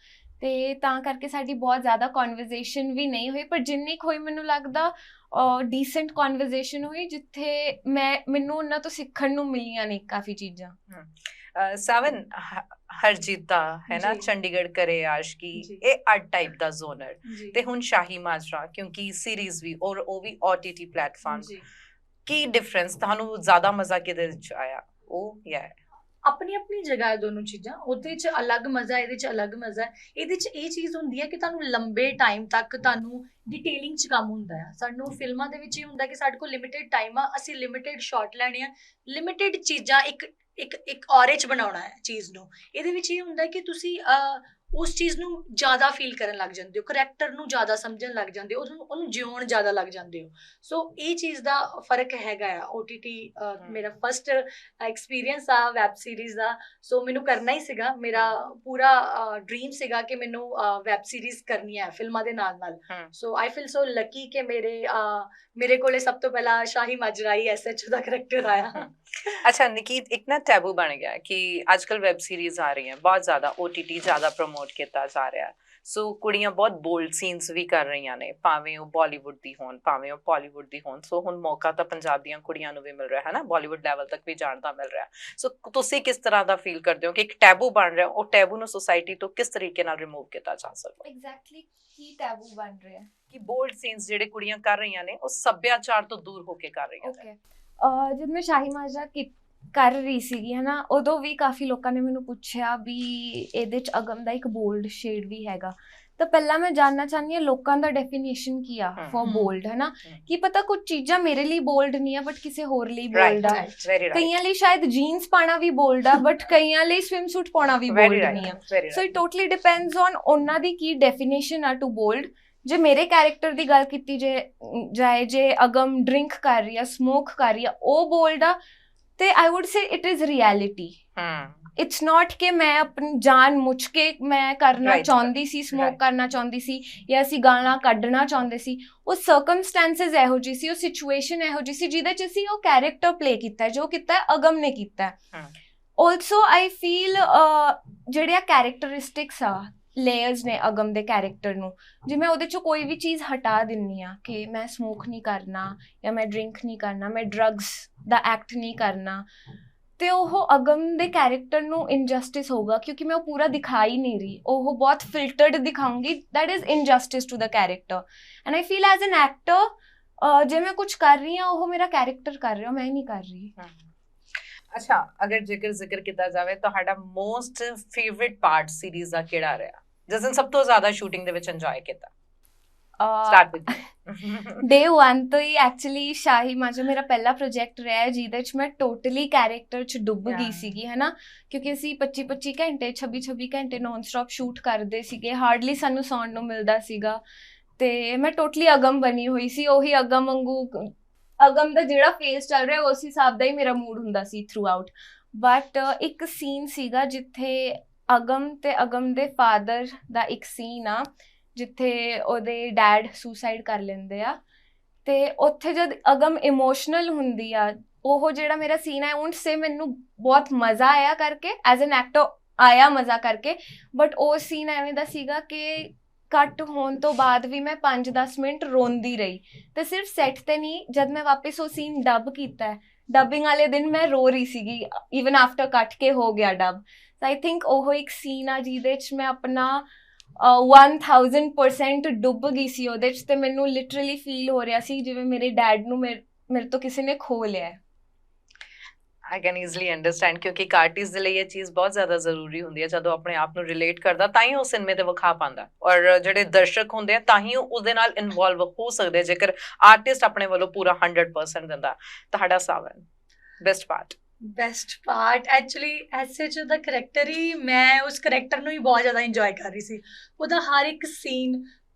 ਤੇ ਤਾਂ ਕਰਕੇ ਸਾਡੀ ਬਹੁਤ ਜ਼ਿਆਦਾ ਕਨਵਰਸੇਸ਼ਨ ਵੀ ਨਹੀਂ ਹੋਈ, ਪਰ ਜਿੰਨੀ ਕੁ ਹੋਈ ਮੈਨੂੰ ਲੱਗਦਾ ਡੀਸੈਂਟ ਕਨਵਰਸੇਸ਼ਨ ਹੋਈ, ਜਿੱਥੇ ਮੈਨੂੰ ਉਹਨਾਂ ਤੋਂ ਸਿੱਖਣ ਨੂੰ ਮਿਲੀਆਂ ਨੇ ਕਾਫੀ ਚੀਜ਼ਾਂ। ਸਾਵਨ, ਹਰਜੀਤਾ ਹੈ ਨਾ, ਚੰਡੀਗੜ੍ਹ ਕਰੇ ਆਸ਼ਕੀ, ਇਹ ਅੱਡ ਟਾਈਪ ਦਾ ਜ਼ੋਨਰ, ਤੇ ਹੁਣ ਸ਼ਾਹੀ ਮਾਜਰਾ, ਕਿਉਂਕਿ ਸੀਰੀਜ਼ ਵੀ ਔਰ ਉਹ ਵੀ OTT ਪਲੇਟਫਾਰਮ, ਕੀ ਡਿਫਰੈਂਸ ਤੁਹਾਨੂੰ? ਜ਼ਿਆਦਾ ਮਜ਼ਾ ਕਿਹਦੇ ਵਿੱਚ ਆਇਆ? ਉਹ ਜਾਂ ਆਪਣੀ ਆਪਣੀ ਜਗ੍ਹਾ ਹੈ ਦੋਨੋਂ ਚੀਜ਼ਾਂ। ਉਹਦੇ 'ਚ ਅਲੱਗ ਮਜ਼ਾ, ਇਹਦੇ 'ਚ ਅਲੱਗ ਮਜ਼ਾ। ਇਹਦੇ 'ਚ ਇਹ ਚੀਜ਼ ਹੁੰਦੀ ਹੈ ਕਿ ਤੁਹਾਨੂੰ ਲੰਬੇ ਟਾਈਮ ਤੱਕ ਤੁਹਾਨੂੰ ਡਿਟੇਲਿੰਗ 'ਚ ਕੰਮ ਹੁੰਦਾ ਆ। ਸਾਨੂੰ ਫਿਲਮਾਂ ਦੇ ਵਿੱਚ ਇਹ ਹੁੰਦਾ ਕਿ ਸਾਡੇ ਕੋਲ ਲਿਮਿਟਿਡ ਟਾਈਮ ਆ, ਅਸੀਂ ਲਿਮਿਟਿਡ ਸ਼ਾਟ ਲੈਣੇ ਆ, ਲਿਮਿਟਿਡ ਚੀਜ਼ਾਂ ਇੱਕ ਔਰੇ 'ਚ ਬਣਾਉਣਾ ਹੈ ਚੀਜ਼ ਨੂੰ। ਇਹਦੇ ਵਿੱਚ ਇਹ ਹੁੰਦਾ ਕਿ ਤੁਸੀਂ ਉਸ ਚੀਜ਼ ਨੂੰ ਜ਼ਿਆਦਾ ਫੀਲ ਕਰਨ ਲੱਗ ਜਾਂਦੇ ਹੋ, ਕਰੈਕਟਰ ਨੂੰ ਜ਼ਿਆਦਾ ਸਮਝਣ ਲੱਗ ਜਾਂਦੇ ਹੋ, ਉਹਨੂੰ ਜਿਉਣ ਜ਼ਿਆਦਾ ਲੱਗ ਜਾਂਦੇ ਹੋ। ਸੋ ਇਹ ਚੀਜ਼ ਦਾ ਫਰਕ ਹੈਗਾ ਆ। OTT ਮੇਰਾ ਫਸਟ ਐਕਸਪੀਰੀਅੰਸ ਆ ਵੈਬ ਸੀਰੀਜ਼ ਦਾ, ਸੋ ਮੈਨੂੰ ਕਰਨਾ ਹੀ ਸੀਗਾ। ਮੇਰਾ ਪੂਰਾ ਡ੍ਰੀਮ ਸੀਗਾ ਕਿ ਮੈਨੂੰ ਵੈਬ ਸੀਰੀਜ਼ ਕਰਨੀ ਹੈ ਫਿਲਮਾਂ ਦੇ ਨਾਲ ਨਾਲ। ਸੋ ਆਈ ਫੀਲ ਸੋ ਲੱਕੀ ਕਿ ਮੇਰੇ ਕੋਲੇ ਸਭ ਤੋਂ ਪਹਿਲਾਂ ਸ਼ਾਹੀ ਮਾਜਰਾਈ SHO ਦਾ ਕਰੈਕਟਰ ਆਇਆ। ਅੱਛਾ ਨਿਕੀਤ, ਇੱਕ ਨਾ ਟੈਬੂ ਬਣ ਗਿਆ ਕਿ ਅੱਜ ਕੱਲ ਵੈਬ ਸੀਰੀਜ਼ ਆ ਰਹੀਆਂ ਬਹੁਤ ਜ਼ਿਆਦਾ, OTT ਜ਼ਿਆਦਾ ਪ੍ਰਮੋਟ ਕੀਤਾ ਜਾ ਰਿਹਾ, ਸੋ ਕੁੜੀਆਂ ਬਹੁਤ ਬੋਲਡ ਸੀਨਸ ਵੀ ਕਰ ਰਹੀਆਂ ਨੇ, ਭਾਵੇਂ ਉਹ ਬਾਲੀਵੁੱਡ ਦੀ ਹੋਣ ਭਾਵੇਂ ਉਹ ਬਾਲੀਵੁੱਡ ਦੀ ਹੋਣ। ਸੋ ਹੁਣ ਮੌਕਾ ਤਾਂ ਪੰਜਾਬ ਦੀਆਂ ਕੁੜੀਆਂ ਨੂੰ ਵੀ ਮਿਲ ਰਿਹਾ ਹੈ ਨਾ, ਬਾਲੀਵੁੱਡ ਲੈਵਲ ਤੱਕ ਵੀ ਜਾਣ ਦਾ ਮਿਲ ਰਿਹਾ। ਸੋ ਤੁਸੀਂ ਕਿਸ ਤਰ੍ਹਾਂ ਦਾ ਫੀਲ ਕਰਦੇ ਹੋ ਕਿ ਇੱਕ ਟੈਬੂ ਬਣ ਰਿਹਾ, ਉਹ ਟੈਬੂ ਨੂੰ ਸੋਸਾਇਟੀ ਤੋਂ ਕਿਸ ਤਰੀਕੇ ਨਾਲ ਰਿਮੂਵ ਕੀਤਾ ਜਾ ਸਕਦਾ? ਐਗਜ਼ੈਕਟਲੀ ਕੀ ਟੈਬੂ ਬਣ ਰਿਹਾ ਕਿ ਬੋਲਡ ਸੀਨਸ ਜਿਹੜੇ ਕੁੜੀਆਂ ਕਰ ਰਹੀਆਂ ਨੇ ਉਹ ਸੱਭਿਆਚਾਰ ਤੋਂ ਦੂਰ ਹੋ ਕੇ ਕਰ ਰਹੀਆਂ ਨੇ। ਓਕੇ, ਜਦ ਮੈਂ ਸ਼ਾਹੀ ਮਾਜਰਾ ਕਰ ਰਹੀ ਸੀਗੀ ਹਨਾ, ਉਦੋਂ ਵੀ ਕਾਫੀ ਲੋਕਾਂ ਨੇ ਮੈਨੂੰ ਪੁੱਛਿਆ ਵੀ ਇਹਦੇ ਚ ਅਗਮ ਦਾ ਇੱਕ ਬੋਲਡ ਸ਼ੇਡ ਵੀ ਹੈਗਾ। ਤਾਂ ਪਹਿਲਾਂ ਮੈਂ ਜਾਣਨਾ ਚਾਹੁੰਦੀ ਹਾਂ ਲੋਕਾਂ ਦਾ ਡੈਫੀਨੇਸ਼ਨ ਕੀ ਆ ਫॉर ਬੋਲਡ, ਹੈ ਨਾ। ਕੀ ਪਤਾ ਕੁਝ ਚੀਜ਼ਾਂ ਮੇਰੇ ਲਈ ਬੋਲਡ ਨਹੀਂ ਆ ਬਟ ਕਿਸੇ ਹੋਰ ਲਈ ਬੋਲਡ ਆ। ਕਈਆਂ ਲਈ ਸ਼ਾਇਦ ਜੀਨਸ ਪਾਣਾ ਵੀ ਬੋਲਡ ਆ ਬਟ ਕਈਆਂ ਲਈ ਸਵਿਮ ਸੂਟ ਪਾਉਣਾ ਵੀ ਬੋਲਡ ਨਹੀਂ ਆ। So it totally depends on ਉਹਨਾਂ ਦੀ ਕੀ ਡੈਫੀਨੇਸ਼ਨ ਆ ਟੂ ਬੋਲਡ। ਜੇ ਮੇਰੇ ਕੈਰੈਕਟਰ ਦੀ ਗੱਲ ਕੀਤੀ ਜਾਏ, ਜੇ ਅਗਮ ਡਰਿੰਕ ਕਰ ਰਹੀ ਆ, ਸਮੋਕ ਕਰ ਰਹੀ ਆ, ਉਹ ਬੋਲਡ ਆ, ਤੇ I would say it is reality. It's not ਕਿ ਮੈਂ ਆਪਣੀ ਜਾਨ ਮੁੱਚ ਕੇ ਮੈਂ ਕਰਨਾ ਚਾਹੁੰਦੀ ਸੀ, ਸਮੋਕ ਕਰਨਾ ਚਾਹੁੰਦੀ ਸੀ ਜਾਂ ਅਸੀਂ ਗਾਣਾ ਕੱਢਣਾ ਚਾਹੁੰਦੇ ਸੀ। ਉਹ ਸਰਕਮਸਟੈਂਸਸ ਇਹੋ ਜਿਹੀ ਸੀ, ਉਹ ਸਿਚੁਏਸ਼ਨ ਇਹੋ ਜਿਹੀ ਸੀ ਜਿਹਦੇ ਚ ਅਸੀਂ ਉਹ ਕੈਰੈਕਟਰ ਪਲੇ ਕੀਤਾ, ਜੋ ਕੀਤਾ ਅਗਮ ਨੇ ਕੀਤਾ। ਆਲਸੋ ਆਈ ਫੀਲ ਜਿਹੜੀਆਂ ਕੈਰੈਕਟਰਿਸਟਿਕਸ ਆ, ਲੇਅਰਸ ਨੇ ਅਗਮ ਦੇ ਕੈਰੈਕਟਰ ਨੂੰ, ਜੇ ਮੈਂ ਉਹਦੇ ਚੋਂ ਕੋਈ ਵੀ ਚੀਜ਼ ਹਟਾ ਦਿੰਨੀ ਆ ਕਿ ਮੈਂ ਸਮੋਕ ਨਹੀਂ ਕਰਨਾ ਜਾਂ ਮੈਂ ਡਰਿੰਕ ਨਹੀਂ ਕਰਨਾ, ਮੈਂ ਡਰੱਗਸ ਦਾ ਐਕਟ ਨਹੀਂ ਕਰਨਾ, ਤੇ ਉਹ ਅਗਮ ਦੇ ਕੈਰੈਕਟਰ ਨੂੰ ਇਨਜਸਟਿਸ ਹੋਊਗਾ ਕਿਉਂਕਿ ਮੈਂ ਉਹ ਪੂਰਾ ਦਿਖਾ ਹੀ ਨਹੀਂ ਰਹੀ, ਉਹ ਬਹੁਤ ਫਿਲਟਰਡ ਦਿਖਾਉਂਗੀ। That is injustice to the character and I feel as an actor ਜੇ ਮੈਂ ਕੁਝ ਕਰ ਰਹੀ ਹਾਂ ਉਹ ਮੇਰਾ ਕੈਰੈਕਟਰ ਕਰ ਰਿਹਾ, ਮੈਂ ਨਹੀਂ ਕਰ ਰਹੀ। ਅੱਛਾ, ਅਗਰ ਜ਼ਿਕਰ ਕੀਤਾ ਜਾਵੇ ਤੁਹਾਡਾ ਮੋਸਟ ਫੇਵਰਿਟ ਪਾਰਟ ਸੀਰੀਜ਼ ਦਾ ਕਿਹੜਾ ਰਿਹਾ, ਜਿਸ ਦਿਨ ਸਭ ਤੋਂ ਜ਼ਿਆਦਾ ਸ਼ੂਟਿੰਗ ਦੇ ਵਿੱਚ ਇੰਜੋਏ ਕੀਤਾ? ਸਟਾਰਟ ਵਿਦ ਡੇ 1 ਤੋਂ ਹੀ ਐਕਚੁਅਲੀ ਸ਼ਾਹੀ ਮਾਜਰਾ ਮੇਰਾ ਪਹਿਲਾ ਪ੍ਰੋਜੈਕਟ ਰਿਹਾ ਜਿਹਦੇ ਚ ਮੈਂ ਟੋਟਲੀ ਕੈਰੈਕਟਰ ਚ ਡੁੱਬ ਗਈ ਸੀਗੀ, ਹੈ ਨਾ। ਕਿਉਂਕਿ ਅਸੀਂ 25 ਘੰਟੇ 26 ਘੰਟੇ ਨੌਨ ਸਟਾਪ ਸ਼ੂਟ ਕਰਦੇ ਸੀਗੇ, ਹਾਰਡਲੀ ਸਾਨੂੰ ਸੌਣ ਨੂੰ ਮਿਲਦਾ ਸੀਗਾ, ਤੇ ਮੈਂ ਟੋਟਲੀ ਅਗਮ ਬਣੀ ਹੋਈ ਸੀ। ਉਹੀ ਅਗਮ ਵਾਂਗੂ, ਅਗਮ ਦਾ ਜਿਹੜਾ ਫੇਸ ਚੱਲ ਰਿਹਾ ਉਸ ਹਿਸਾਬ ਦਾ ਹੀ ਮੇਰਾ ਮੂਡ ਹੁੰਦਾ ਸੀ ਥਰੂ ਆਊਟ। ਬਟ ਇੱਕ ਸੀਨ ਸੀਗਾ ਜਿੱਥੇ ਅਗਮ ਤੇ ਅਗਮ ਦੇ ਫਾਦਰ ਦਾ ਇੱਕ ਸੀਨ ਆ ਜਿੱਥੇ ਉਹਦੇ ਡੈਡ ਸੁਸਾਈਡ ਕਰ ਲੈਂਦੇ ਆ, ਤੇ ਉੱਥੇ ਜਦ ਅਗਮ ਇਮੋਸ਼ਨਲ ਹੁੰਦੀ ਆ, ਉਹ ਜਿਹੜਾ ਮੇਰਾ ਸੀਨ ਹੈ ਉਸ ਸੇ ਮੈਨੂੰ ਬਹੁਤ ਮਜ਼ਾ ਆਇਆ ਕਰਕੇ, ਐਜ਼ ਐਨ ਐਕਟਰ ਆਇਆ ਮਜ਼ਾ ਕਰਕੇ। ਬਟ ਉਹ ਸੀਨ ਐਵੇਂ ਦਾ ਸੀਗਾ ਕਿ ਕੱਟ ਹੋਣ ਤੋਂ ਬਾਅਦ ਵੀ ਮੈਂ 5-10 ਮਿੰਟ ਰੋਂਦੀ ਰਹੀ, ਤੇ ਸਿਰਫ ਸੈੱਟ ਤੇ ਨਹੀਂ, ਜਦ ਮੈਂ ਵਾਪਸ ਉਹ ਸੀਨ ਡੱਬ ਕੀਤਾ, ਡੱਬਿੰਗ ਵਾਲੇ ਦਿਨ ਮੈਂ ਰੋ ਰਹੀ ਸੀਗੀ ਈਵਨ ਆਫਟਰ ਕੱਟ ਕੇ ਹੋ ਗਿਆ ਡੱਬ। ਸੋ ਆਈ ਥਿੰਕ ਉਹ ਇੱਕ ਸੀਨ ਆ ਜਿਹਦੇ 'ਚ ਮੈਂ ਆਪਣਾ 1000% ਡੁੱਬ ਗਈ ਸੀ ਉਹਦੇ 'ਚ, ਤੇ ਮੈਨੂੰ ਲਿਟਰਲੀ ਫੀਲ ਹੋ ਰਿਹਾ ਸੀ ਜਿਵੇਂ ਮੇਰੇ ਡੈਡ ਨੂੰ ਮੇਰੇ ਤੋਂ ਕਿਸੇ ਨੇ ਖੋਹ ਲਿਆ। I can easily understand ਕਿਉਂਕਿ ਇੱਕ ਆਰਟਿਸਟ ਦੇ ਲਈ ਇਹ ਚੀਜ਼ ਬਹੁਤ ਜ਼ਿਆਦਾ ਜ਼ਰੂਰੀ ਹੁੰਦੀ ਹੈ, ਜਦੋਂ ਆਪਣੇ ਆਪ ਨੂੰ ਰਿਲੇਟ ਕਰਦਾ ਤਾਂ ਹੀ ਉਹ ਸਿਨੇਮੇ ਤੇ ਵਿਖਾ ਪਾਉਂਦਾ, ਔਰ ਜਿਹੜੇ ਦਰਸ਼ਕ ਹੁੰਦੇ ਆ ਤਾਂ ਹੀ ਉਹ ਉਹਦੇ ਨਾਲ ਇਨਵੋਲਵ ਹੋ ਸਕਦੇ ਜੇਕਰ ਆਰਟਿਸਟ ਆਪਣੇ ਵੱਲੋਂ ਪੂਰਾ 100% ਦਿੰਦਾ। ਤੁਹਾਡਾ Sawan best part actually SHO ਦਾ ਕਰੈਕਟਰ ਹੀ, ਮੈਂ ਉਸ ਕਰੈਕਟਰ ਨੂੰ ਹੀ ਬਹੁਤ ਜ਼ਿਆਦਾ ਇੰਜੋਏ ਕਰ ਰਹੀ ਸੀ। ਉਹਦਾ ਹਰ ਇੱਕ ਸੀਨ,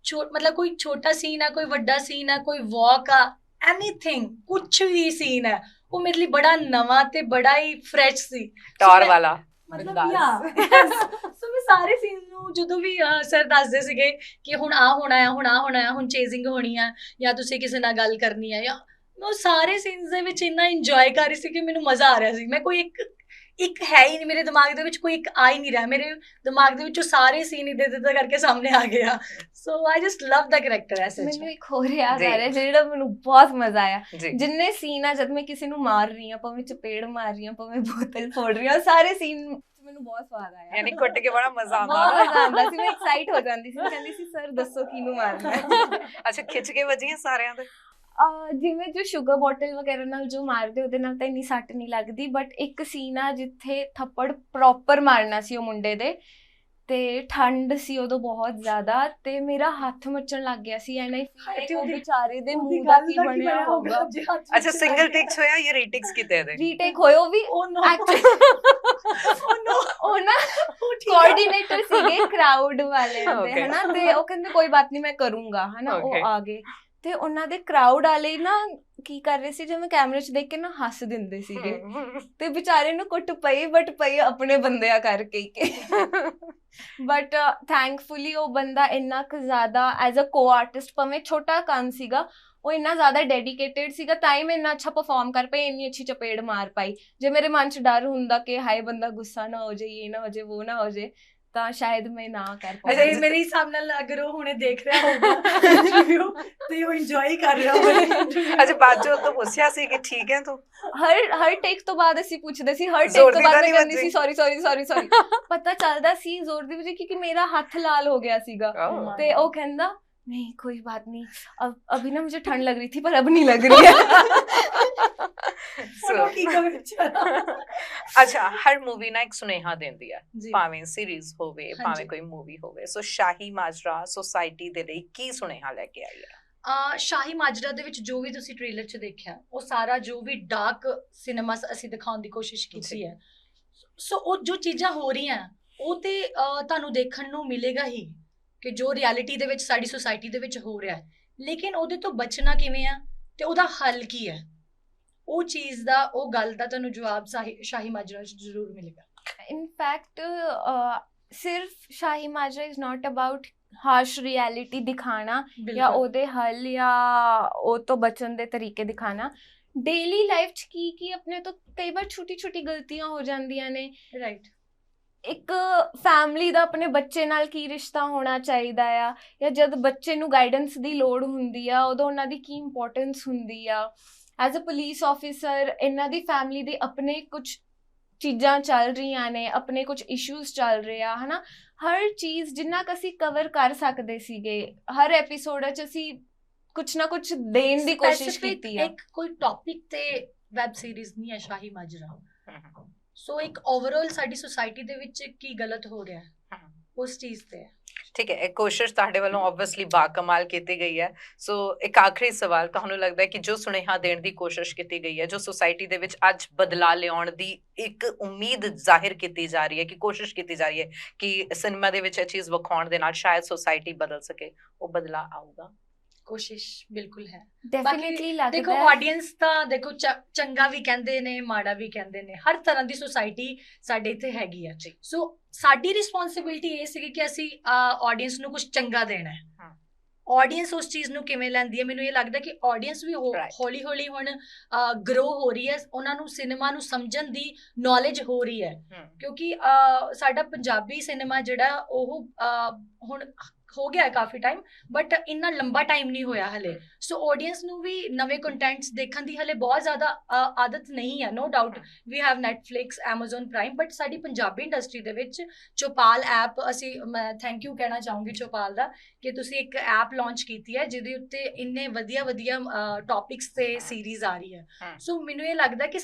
ਮਤਲਬ ਕੋਈ ਛੋਟਾ ਸੀਨ ਆ, ਕੋਈ ਵੱਡਾ ਸੀਨ ਆ, ਕੋਈ ਵਾਕ ਆ, ਐਨੀਥਿੰਗ, ਕੁਛ ਵੀ ਸੀਨ ਹੈ, ਉਹ ਮੇਰੇ ਲਈ ਬੜਾ ਨਵਾਂ ਤੇ ਬੜਾ ਹੀ ਫਰੈਸ਼ ਸੀ, ਟੌਰ ਵਾਲਾ ਮਤਲਬ। ਸੋ ਮੈਂ ਸਾਰੇ ਸੀਨ ਨੂੰ ਜਦੋਂ ਵੀ ਸਰ ਦੱਸਦੇ ਸੀਗੇ ਕਿ ਹੁਣ ਆ ਹੋਣਾ ਆ, ਹੁਣ ਆ ਹੋਣਾ ਆ, ਹੁਣ ਚੇਜ਼ਿੰਗ ਹੋਣੀ ਆ, ਜਾਂ ਤੁਸੀਂ ਕਿਸੇ ਨਾਲ ਗੱਲ ਕਰਨੀ ਆ, ਜਾਂ ਮੈਂ ਸਾਰੇ ਸੀਨਸ ਦੇ ਵਿੱਚ ਇੰਨਾ ਇੰਜੋਏ ਕਰ ਰਹੀ ਸੀ ਕਿ ਮੈਨੂੰ ਮਜ਼ਾ ਆ ਰਿਹਾ ਸੀ। ਮੈਂ ਕੋਈ ਇੱਕ ਹੈ ਹੀ ਨਹੀਂ ਮੇਰੇ ਦਿਮਾਗ ਦੇ ਵਿੱਚ, ਕੋਈ ਇੱਕ ਆ ਹੀ ਨਹੀਂ ਰਿਹਾ, ਮੇਰੇ ਦਿਮਾਗ ਦੇ ਵਿੱਚੋਂ ਸਾਰੇ ਸੀਨ ਇੱਦਾਂ ਕਰਕੇ ਸਾਹਮਣੇ ਆ ਗਿਆ। So I just love the character ਐਸ। ਮੈਨੂੰ ਇੱਕ ਹੋਰ ਯਾਦ ਆ ਰਿਹਾ ਜਿਹੜਾ ਮੈਨੂੰ ਬਹੁਤ ਮਜ਼ਾ ਆਇਆ, ਜਿੰਨੇ ਸੀਨ ਆ ਜਦ ਮੈਂ ਕਿਸੇ ਨੂੰ ਮਾਰ ਰਹੀ ਹਾਂ, ਭਾਵੇਂ ਚਪੇੜ ਮਾਰ ਰਹੀ ਹਾਂ, ਭਾਵੇਂ ਬੋਤਲ ਫੋੜ ਰਹੀ ਹਾਂ, ਸਾਰੇ ਸੀਨ ਮੈਨੂੰ ਬਹੁਤ ਸਵਾਦ ਆਇਆ। ਯਾਨੀ ਕੁੱਟ ਕੇ ਬੜਾ ਮਜ਼ਾ ਆਉਂਦਾ ਸੀ, ਮੈਂ ਐਕਸਾਈਟ ਹੋ ਜਾਂਦੀ ਸੀ, ਕਹਿੰਦੀ ਸੀ ਸਰ ਦੱਸੋ ਕਿਹਨੂੰ ਮਾਰਨਾ। ਅੱਛਾ, ਖਿੱਚ ਕੇ ਵੱਜੀਆਂ ਸਾਰਿਆਂ ਦੇ? ਜਿਵੇਂ ਜੋ ਸ਼ੂਗਰ ਬੋਟਲ ਵਗੈਰਾ ਨਾਲ ਜੋ ਮਾਰਦੇ ਉਹਦੇ ਨਾਲ ਤਾਂ ਇੰਨੀ ਸੱਟ ਨਹੀਂ ਲੱਗਦੀ, ਬਟ ਇੱਕ ਸੀਨ ਆ ਜਿੱਥੇ ਥੱਪੜ ਪ੍ਰੋਪਰ ਮਾਰਨਾ ਸੀ ਉਹ ਮੁੰਡੇ ਦੇ, ਤੇ ਠੰਡ ਸੀ ਉਦੋਂ ਬਹੁਤ ਜ਼ਿਆਦਾ, ਤੇ ਮੇਰਾ ਹੱਥ ਮੱਚਣ ਲੱਗ ਗਿਆ ਸੀ, ਐਂਡ ਉਹ ਵਿਚਾਰੇ ਦੇ ਮੂੰਹ ਦਾ ਕੀ ਬਣਿਆ ਹੋਊਗਾ। ਅੱਛਾ, ਸਿੰਗਲ ਟੇਕਸ ਹੋਇਆ ਜਾਂ ਰੀਟੇਕਸ ਕੀਤੇ ਇਹਦੇ? ਰੀਟੇਕ ਹੋਇਆ ਵੀ, ਉਹ ਨਾ ਕੋਆਰਡੀਨੇਟਰ ਸੀਗੇ ਕਰਾਊਡ ਵਾਲਿਆਂ ਦੇ ਹਨਾ, ਤੇ ਉਹ ਕਹਿੰਦੇ ਕੋਈ ਬਾਤ ਨਹੀਂ ਮੈਂ ਕਰੂੰਗਾ ਹਨਾ, ਉਹ ਆ ਗਏ ਤੇ ਉਹਨਾਂ ਦੇ ਕਰਾਊਡ ਵਾਲੇ ਨਾ ਕੀ ਕਰ ਰਹੇ ਸੀ, ਜਿਵੇਂ ਕੈਮਰੇ 'ਚ ਦੇਖ ਕੇ ਨਾ ਹੱਸ ਦਿੰਦੇ ਸੀਗੇ ਤੇ ਵਿਚਾਰੇ ਨੂੰ ਕੁੱਟ ਪਈ, ਬਟ ਪਈ ਆਪਣੇ ਬੰਦਿਆਂ ਕਰਕੇ ਕੇ ਬਟ ਥੈਂਕਫੁਲੀ ਉਹ ਬੰਦਾ ਇੰਨਾ ਕੁ ਜ਼ਿਆਦਾ ਐਜ਼ ਅ ਕੋ ਆਰਟਿਸਟ, ਭਾਵੇਂ ਛੋਟਾ ਕੰਮ ਸੀਗਾ, ਉਹ ਇੰਨਾ ਜ਼ਿਆਦਾ ਡੈਡੀਕੇਟਿਡ ਸੀਗਾ ਤਾਂ ਹੀ ਮੈਂ ਇੰਨਾ ਅੱਛਾ ਪਰਫਾਰਮ ਕਰ ਪਾਈ, ਇੰਨੀ ਅੱਛੀ ਚਪੇੜ ਮਾਰ ਪਾਈ। ਜੇ ਮੇਰੇ ਮਨ 'ਚ ਡਰ ਹੁੰਦਾ ਕਿ ਹਾਏ ਬੰਦਾ ਗੁੱਸਾ ਨਾ ਹੋ ਜਾਏ, ਇਹ ਨਾ ਹੋ ਜਾਏ, ਉਹ ਨਾ ਹੋ ਜਾਏ, ਤਾਂ ਸ਼ਾਇਦ ਮੈਂ ਨਾ ਕਰ ਪਾਉਂਦੀ। ਮੇਰੇ ਹਿਸਾਬ ਨਾਲ ਅਗਰ ਉਹ ਹੁਣੇ ਦੇਖ ਰਿਹਾ ਹੋਊਗਾ ਤੇ ਉਹ ਇੰਜੋਏ ਕਰ ਰਿਹਾ ਹੋਵੇ। ਅੱਛਾ, ਬਾਅਦ ਚੋਂ ਤੋਂ ਪੁੱਛਿਆ ਸੀ ਕਿ ਠੀਕ ਹੈ ਤੂੰ? ਹਰ ਟੇਕ ਤੋਂ ਬਾਅਦ ਅਸੀਂ ਪੁੱਛਦੇ ਸੀ, ਹਰ ਟੇਕ ਤੋਂ ਬਾਅਦ ਮੈਂ ਕਹਿੰਦੀ ਸੀ ਸੌਰੀ ਸੌਰੀ ਸੌਰੀ ਸੌਰੀ। ਪਤਾ ਚੱਲਦਾ ਸੀ ਜ਼ੋਰ ਦੀ ਵਜ੍ਹਾ ਕਿਉਂਕਿ ਮੇਰਾ ਹੱਥ ਲਾਲ ਹੋ ਗਿਆ ਸੀਗਾ ਤੇ ਉਹ ਕਹਿੰਦਾ नहीं कोई बात नहीं, अब अभी ना मुझे ठंड लग रही थी पर अब नहीं लग रही है। ਅੱਛਾ, ਹਰ ਮੂਵੀ ਨਾ ਇੱਕ ਸੁਨੇਹਾ ਦਿੰਦੀ ਹੈ, ਭਾਵੇਂ ਸੀਰੀਜ਼ ਹੋਵੇ ਭਾਵੇਂ ਕੋਈ ਮੂਵੀ ਹੋਵੇ। ਸੋ ਸ਼ਾਹੀ ਮਾਜਰਾ ਸੋਸਾਇਟੀ ਦੇ ਲਈ ਕੀ ਸੁਨੇਹਾ ਲੈ ਕੇ ਆਈ ਹੈ? ਸ਼ਾਹੀ ਮਾਜਰਾ ਦੇ ਵਿੱਚ ਜੋ ਵੀ ਤੁਸੀਂ ਟ੍ਰੇਲਰ 'ਚ ਦੇਖਿਆ, ਉਹ ਸਾਰਾ ਜੋ ਵੀ ਡਾਰਕ ਸਿਨੇਮਾ ਅਸੀਂ ਦਿਖਾਉਣ ਦੀ ਕੋਸ਼ਿਸ਼ ਕੀਤੀ ਹੈ। ਸੋ ਉਹ ਜੋ ਚੀਜ਼ਾਂ ਹੋ ਰਹੀਆਂ ਉਹ ਤੇ ਤੁਹਾਨੂੰ ਦੇਖਣ ਨੂੰ ਮਿਲੇਗਾ ਹੀ ਕਿ ਜੋ ਰਿਐਲਿਟੀ ਦੇ ਵਿੱਚ ਸਾਡੀ ਸੋਸਾਇਟੀ ਦੇ ਵਿੱਚ ਹੋ ਰਿਹਾ ਹੈ, ਲੇਕਿਨ ਉਹਦੇ ਤੋਂ ਬਚਣਾ ਕਿਵੇਂ ਆ ਤੇ ਉਹਦਾ ਹੱਲ ਕੀ ਹੈ, ਉਹ ਚੀਜ਼ ਦਾ, ਉਹ ਗੱਲ ਦਾ ਤੁਹਾਨੂੰ ਜਵਾਬ ਸ਼ਾਹੀ ਮਾਜਰਾ 'ਚ ਜ਼ਰੂਰ ਮਿਲੇਗਾ। ਇਨਫੈਕਟ ਸਿਰਫ Shahi Majra is not about harsh reality ਦਿਖਾਣਾ ਜਾਂ ਉਹਦੇ ਹੱਲ ਜਾਂ ਉਹ ਤੋਂ ਬਚਣ ਦੇ ਤਰੀਕੇ ਦਿਖਾਣਾ। ਡੇਲੀ ਲਾਈਫ 'ਚ ਕੀ ਆਪਣੇ ਤੋਂ ਕਈ ਵਾਰ ਛੋਟੀ ਛੋਟੀ ਗਲਤੀਆਂ ਹੋ ਜਾਂਦੀਆਂ ਨੇ। ਰਾਈਟ, ਇੱਕ ਫੈਮਿਲੀ ਦਾ ਆਪਣੇ ਬੱਚੇ ਨਾਲ ਕੀ ਰਿਸ਼ਤਾ ਹੋਣਾ ਚਾਹੀਦਾ ਆ, ਜਾਂ ਜਦ ਬੱਚੇ ਨੂੰ ਗਾਈਡੈਂਸ ਦੀ ਲੋੜ ਹੁੰਦੀ ਆ ਉਦੋਂ ਉਹਨਾਂ ਦੀ ਕੀ ਇੰਪੋਰਟੈਂਸ ਹੁੰਦੀ ਆ। ਐਜ਼ ਅ ਪੁਲਿਸ ਆਫਿਸਰ ਇਹਨਾਂ ਦੀ ਫੈਮਿਲੀ ਦੇ ਆਪਣੇ ਕੁਝ ਚੀਜ਼ਾਂ ਚੱਲ ਰਹੀਆਂ ਨੇ, ਆਪਣੇ ਕੁਝ ਇਸ਼ੂਜ਼ ਚੱਲ ਰਹੇ ਆ ਹਨਾ। ਹਰ ਚੀਜ਼ ਜਿੰਨਾ ਕੁ ਅਸੀਂ ਕਵਰ ਕਰ ਸਕਦੇ ਸੀਗੇ, ਹਰ ਐਪੀਸੋਡ 'ਚ ਅਸੀਂ ਕੁਛ ਨਾ ਕੁਛ ਦੇਣ ਦੀ ਕੋਸ਼ਿਸ਼ ਕੀਤੀ ਆ। ਇੱਕ ਕੋਈ ਟੌਪਿਕ ਤੇ ਵੈਬ ਸੀਰੀਜ਼ ਨਹੀਂ ਹੈ ਸ਼ਾਹੀ ਮਾਜਰਾ। ਸੋ ਇੱਕ ਓਵਰਆਲ ਸਾਡੀ ਸੋਸਾਇਟੀ ਦੇ ਵਿੱਚ ਕੀ ਗਲਤ ਹੋ ਰਿਹਾ ਹੈ ਉਸ ਚੀਜ਼ ਤੇ ਹੈ। ਠੀਕ ਹੈ, ਇਹ ਕੋਸ਼ਿਸ਼ ਤੁਹਾਡੇ ਵੱਲੋਂ ਆਬਵੀਅਸਲੀ ਬਾਕਮਾਲ ਕੀਤੀ ਗਈ ਹੈ। ਸੋ ਇੱਕ ਆਖਰੀ ਸਵਾਲ, ਤੁਹਾਨੂੰ ਲੱਗਦਾ ਹੈ ਕਿ ਜੋ ਸੁਨੇਹਾ ਦੇਣ ਦੀ ਕੋਸ਼ਿਸ਼ ਕੀਤੀ ਗਈ ਹੈ, ਜੋ ਸੋਸਾਇਟੀ ਦੇ ਵਿੱਚ ਅੱਜ ਬਦਲਾਅ ਲਿਆਉਣ ਦੀ ਇੱਕ ਉਮੀਦ ਜ਼ਾਹਿਰ ਕੀਤੀ ਜਾ ਰਹੀ ਹੈ, ਕਿ ਕੋਸ਼ਿਸ਼ ਕੀਤੀ ਜਾ ਰਹੀ ਹੈ ਕਿ ਸਿਨੇਮਾ ਦੇ ਵਿੱਚ ਇਹ ਚੀਜ਼ ਵਿਖਾਉਣ ਦੇ ਨਾਲ ਸ਼ਾਇਦ ਸੋਸਾਇਟੀ ਬਦਲ ਸਕੇ, ਉਹ ਬਦਲਾਅ ਆਊਗਾ? ਕੋਸ਼ਿਸ਼ ਬਿਲਕੁਲ ਹੈ। ਡੈਫੀਨਿਟਲੀ ਲੱਗਦਾ ਦੇਖੋ ਆਡੀਅנס ਤਾਂ ਦੇਖੋ ਚੰਗਾ ਵੀ ਕਹਿੰਦੇ ਨੇ, ਮਾੜਾ ਵੀ ਕਹਿੰਦੇ ਨੇ, ਹਰ ਤਰ੍ਹਾਂ ਦੀ ਸੋਸਾਇਟੀ ਸਾਡੇ ਇੱਥੇ ਹੈਗੀ ਆ। ਸੋ ਸਾਡੀ ਰਿਸਪੌਂਸਿਬਿਲਿਟੀ ਇਹ ਸੀਗੀ ਕਿ ਅਸੀਂ ਆਡੀਅנס ਨੂੰ ਕੁਝ ਚੰਗਾ ਦੇਣਾ ਹੈ। ਆਡੀਅנס ਉਸ ਚੀਜ਼ ਨੂੰ ਕਿਵੇਂ ਲੈਂਦੀ ਹੈ, ਮੈਨੂੰ ਇਹ ਲੱਗਦਾ ਕਿ ਆਡੀਅנס ਵੀ ਹੌਲੀ ਹੌਲੀ ਹੁਣ ਗਰੋ ਹੋ ਰਹੀ ਹੈ, ਉਹਨਾਂ ਨੂੰ ਸਿਨੇਮਾ ਨੂੰ ਸਮਝਣ ਦੀ ਨੌਲੇਜ ਹੋ ਰਹੀ ਹੈ। ਕਿਉਂਕਿ ਸਾਡਾ ਪੰਜਾਬੀ ਸਿਨੇਮਾ ਜਿਹੜਾ ਉਹ ਹੁਣ ਹੋ ਗਿਆ ਹੈ ਕਾਫੀ ਟਾਈਮ, ਬਟ ਇੰਨਾ ਲੰਬਾ ਟਾਈਮ ਨਹੀਂ ਹੋਇਆ ਹਲੇ। ਸੋ ਆਡੀਅנס ਨੂੰ ਵੀ ਨਵੇਂ ਕੰਟੈਂਟਸ ਦੇਖਣ ਦੀ ਹਲੇ ਬਹੁਤ ਜ਼ਿਆਦਾ ਆਦਤ ਨਹੀਂ ਹੈ। No doubt we have Netflix, Amazon Prime, but ਸਾਡੀ ਪੰਜਾਬੀ ਇੰਡਸਟਰੀ ਦੇ ਵਿੱਚ ਚੌਪਾਲ ਐਪ, ਮੈਂ ਥੈਂਕ ਯੂ ਕਹਿਣਾ ਚਾਹੂੰਗੀ ਚੌਪਾਲ ਦਾ ਕਿ ਤੁਸੀਂ ਇੱਕ ਐਪ ਲਾਂਚ ਕੀਤੀ ਹੈ ਜਿਹਦੇ ਉੱਤੇ ਇੰਨੇ ਵਧੀਆ ਵਧੀਆ ਟੌਪਿਕਸ ਤੇ ਸੀਰੀਜ਼ ਆ ਰਹੀ ਹੈ। ਸੋ ਮੈਨੂੰ ਇਹ ਲੱਗਦਾ ਕਿ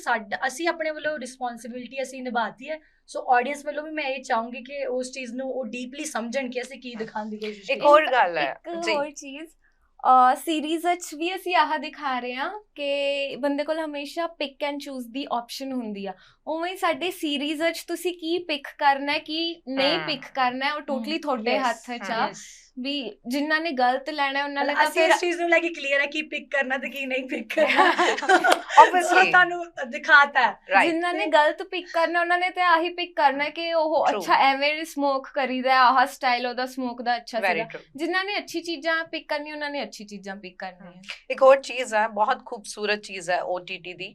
ਅਸੀਂ ਆਪਣੇ ਵੱਲੋਂ ਰਿਸਪੌਂਸਿਬਿਲਿਟੀ ਅਸੀਂ ਨਿਭਾਤੀ ਹੈ। ਸੋ ਆਡੀਅנס ਵੱਲੋਂ ਵੀ ਮੈਂ ਇਹ ਚਾਹੂੰਗੀ ਕਿ ਉਸ ਚੀਜ਼ ਨੂੰ ਉਹ ਡੀਪਲੀ ਸਮਝਣ ਕਿ ਅਸੀਂ ਕੀ ਦਿਖਾਉਣ ਦੀ ਕੋਸ਼ਿਸ਼। ਇੱਕ ਹੋਰ ਗੱਲ ਹੈ, ਇੱਕ ਹੋਰ ਚੀਜ਼ ਸੀਰੀਜ਼ ਵਿੱਚ ਵੀ ਅਸੀਂ ਆਹ ਦਿਖਾ ਰਹੇ ਹਾਂ ਕਿ ਬੰਦੇ ਕੋਲ ਹਮੇਸ਼ਾ pick and choose the option ਹੁੰਦੀ ਆ। ਉਵੇਂ ਹੀ ਸਾਡੇ ਸੀਰੀਜ਼ ਵਿੱਚ ਤੁਸੀਂ ਕੀ ਪਿਕ ਕਰਨਾ ਕੀ ਨਹੀਂ ਪਿਕ ਕਰਨਾ, ਉਹ ਟੋਟਲੀ ਤੁਹਾਡੇ ਹੱਥ 'ਚ ਆ। ਵੀ ਜਿਨ੍ਹਾਂ ਨੇ ਗਲਤ ਲੈਣਾ ਉਹਨਾਂ ਨੇ ਤਾਂ ਫਿਰ ਇਸ ਚੀਜ਼ ਨੂੰ ਲੈ ਕੇ ਕਲੀਅਰ ਹੈ ਕੀ ਪਿਕ ਕਰਨਾ ਤੇ ਕੀ ਨਹੀਂ ਪਿਕ ਕਰਨਾ। ਆਬਵੀਅਸਲੀ ਤੁਹਾਨੂੰ ਦਿਖਾਤਾ ਹੈ। ਜਿਨ੍ਹਾਂ ਨੇ ਗਲਤ ਪਿਕ ਕਰਨਾ ਉਹਨਾਂ ਨੇ ਤੇ ਆਹੀ ਪਿਕ ਕਰਨਾ ਕਿ ਉਹ ਅੱਛਾ ਐਵੇਂ ਸਮੋਕ ਕਰੀਦਾ, ਆਹ ਸਟਾਈਲ ਉਹਦਾ ਸਮੋਕ ਦਾ ਅੱਛਾ ਸੀਗਾ। ਜਿਨ੍ਹਾਂ ਨੇ ਅੱਛੀ ਚੀਜ਼ਾਂ ਪਿਕ ਕਰਨੀ ਉਹਨਾਂ ਨੇ ਅੱਛੀ ਚੀਜ਼ਾਂ ਪਿਕ ਕਰਨੀਆਂ। ਇੱਕ ਹੋਰ ਚੀਜ਼ ਹੈ, ਬਹੁਤ ਖੂਬਸੂਰਤ ਚੀਜ਼ ਹੈ OTT ਦੀ,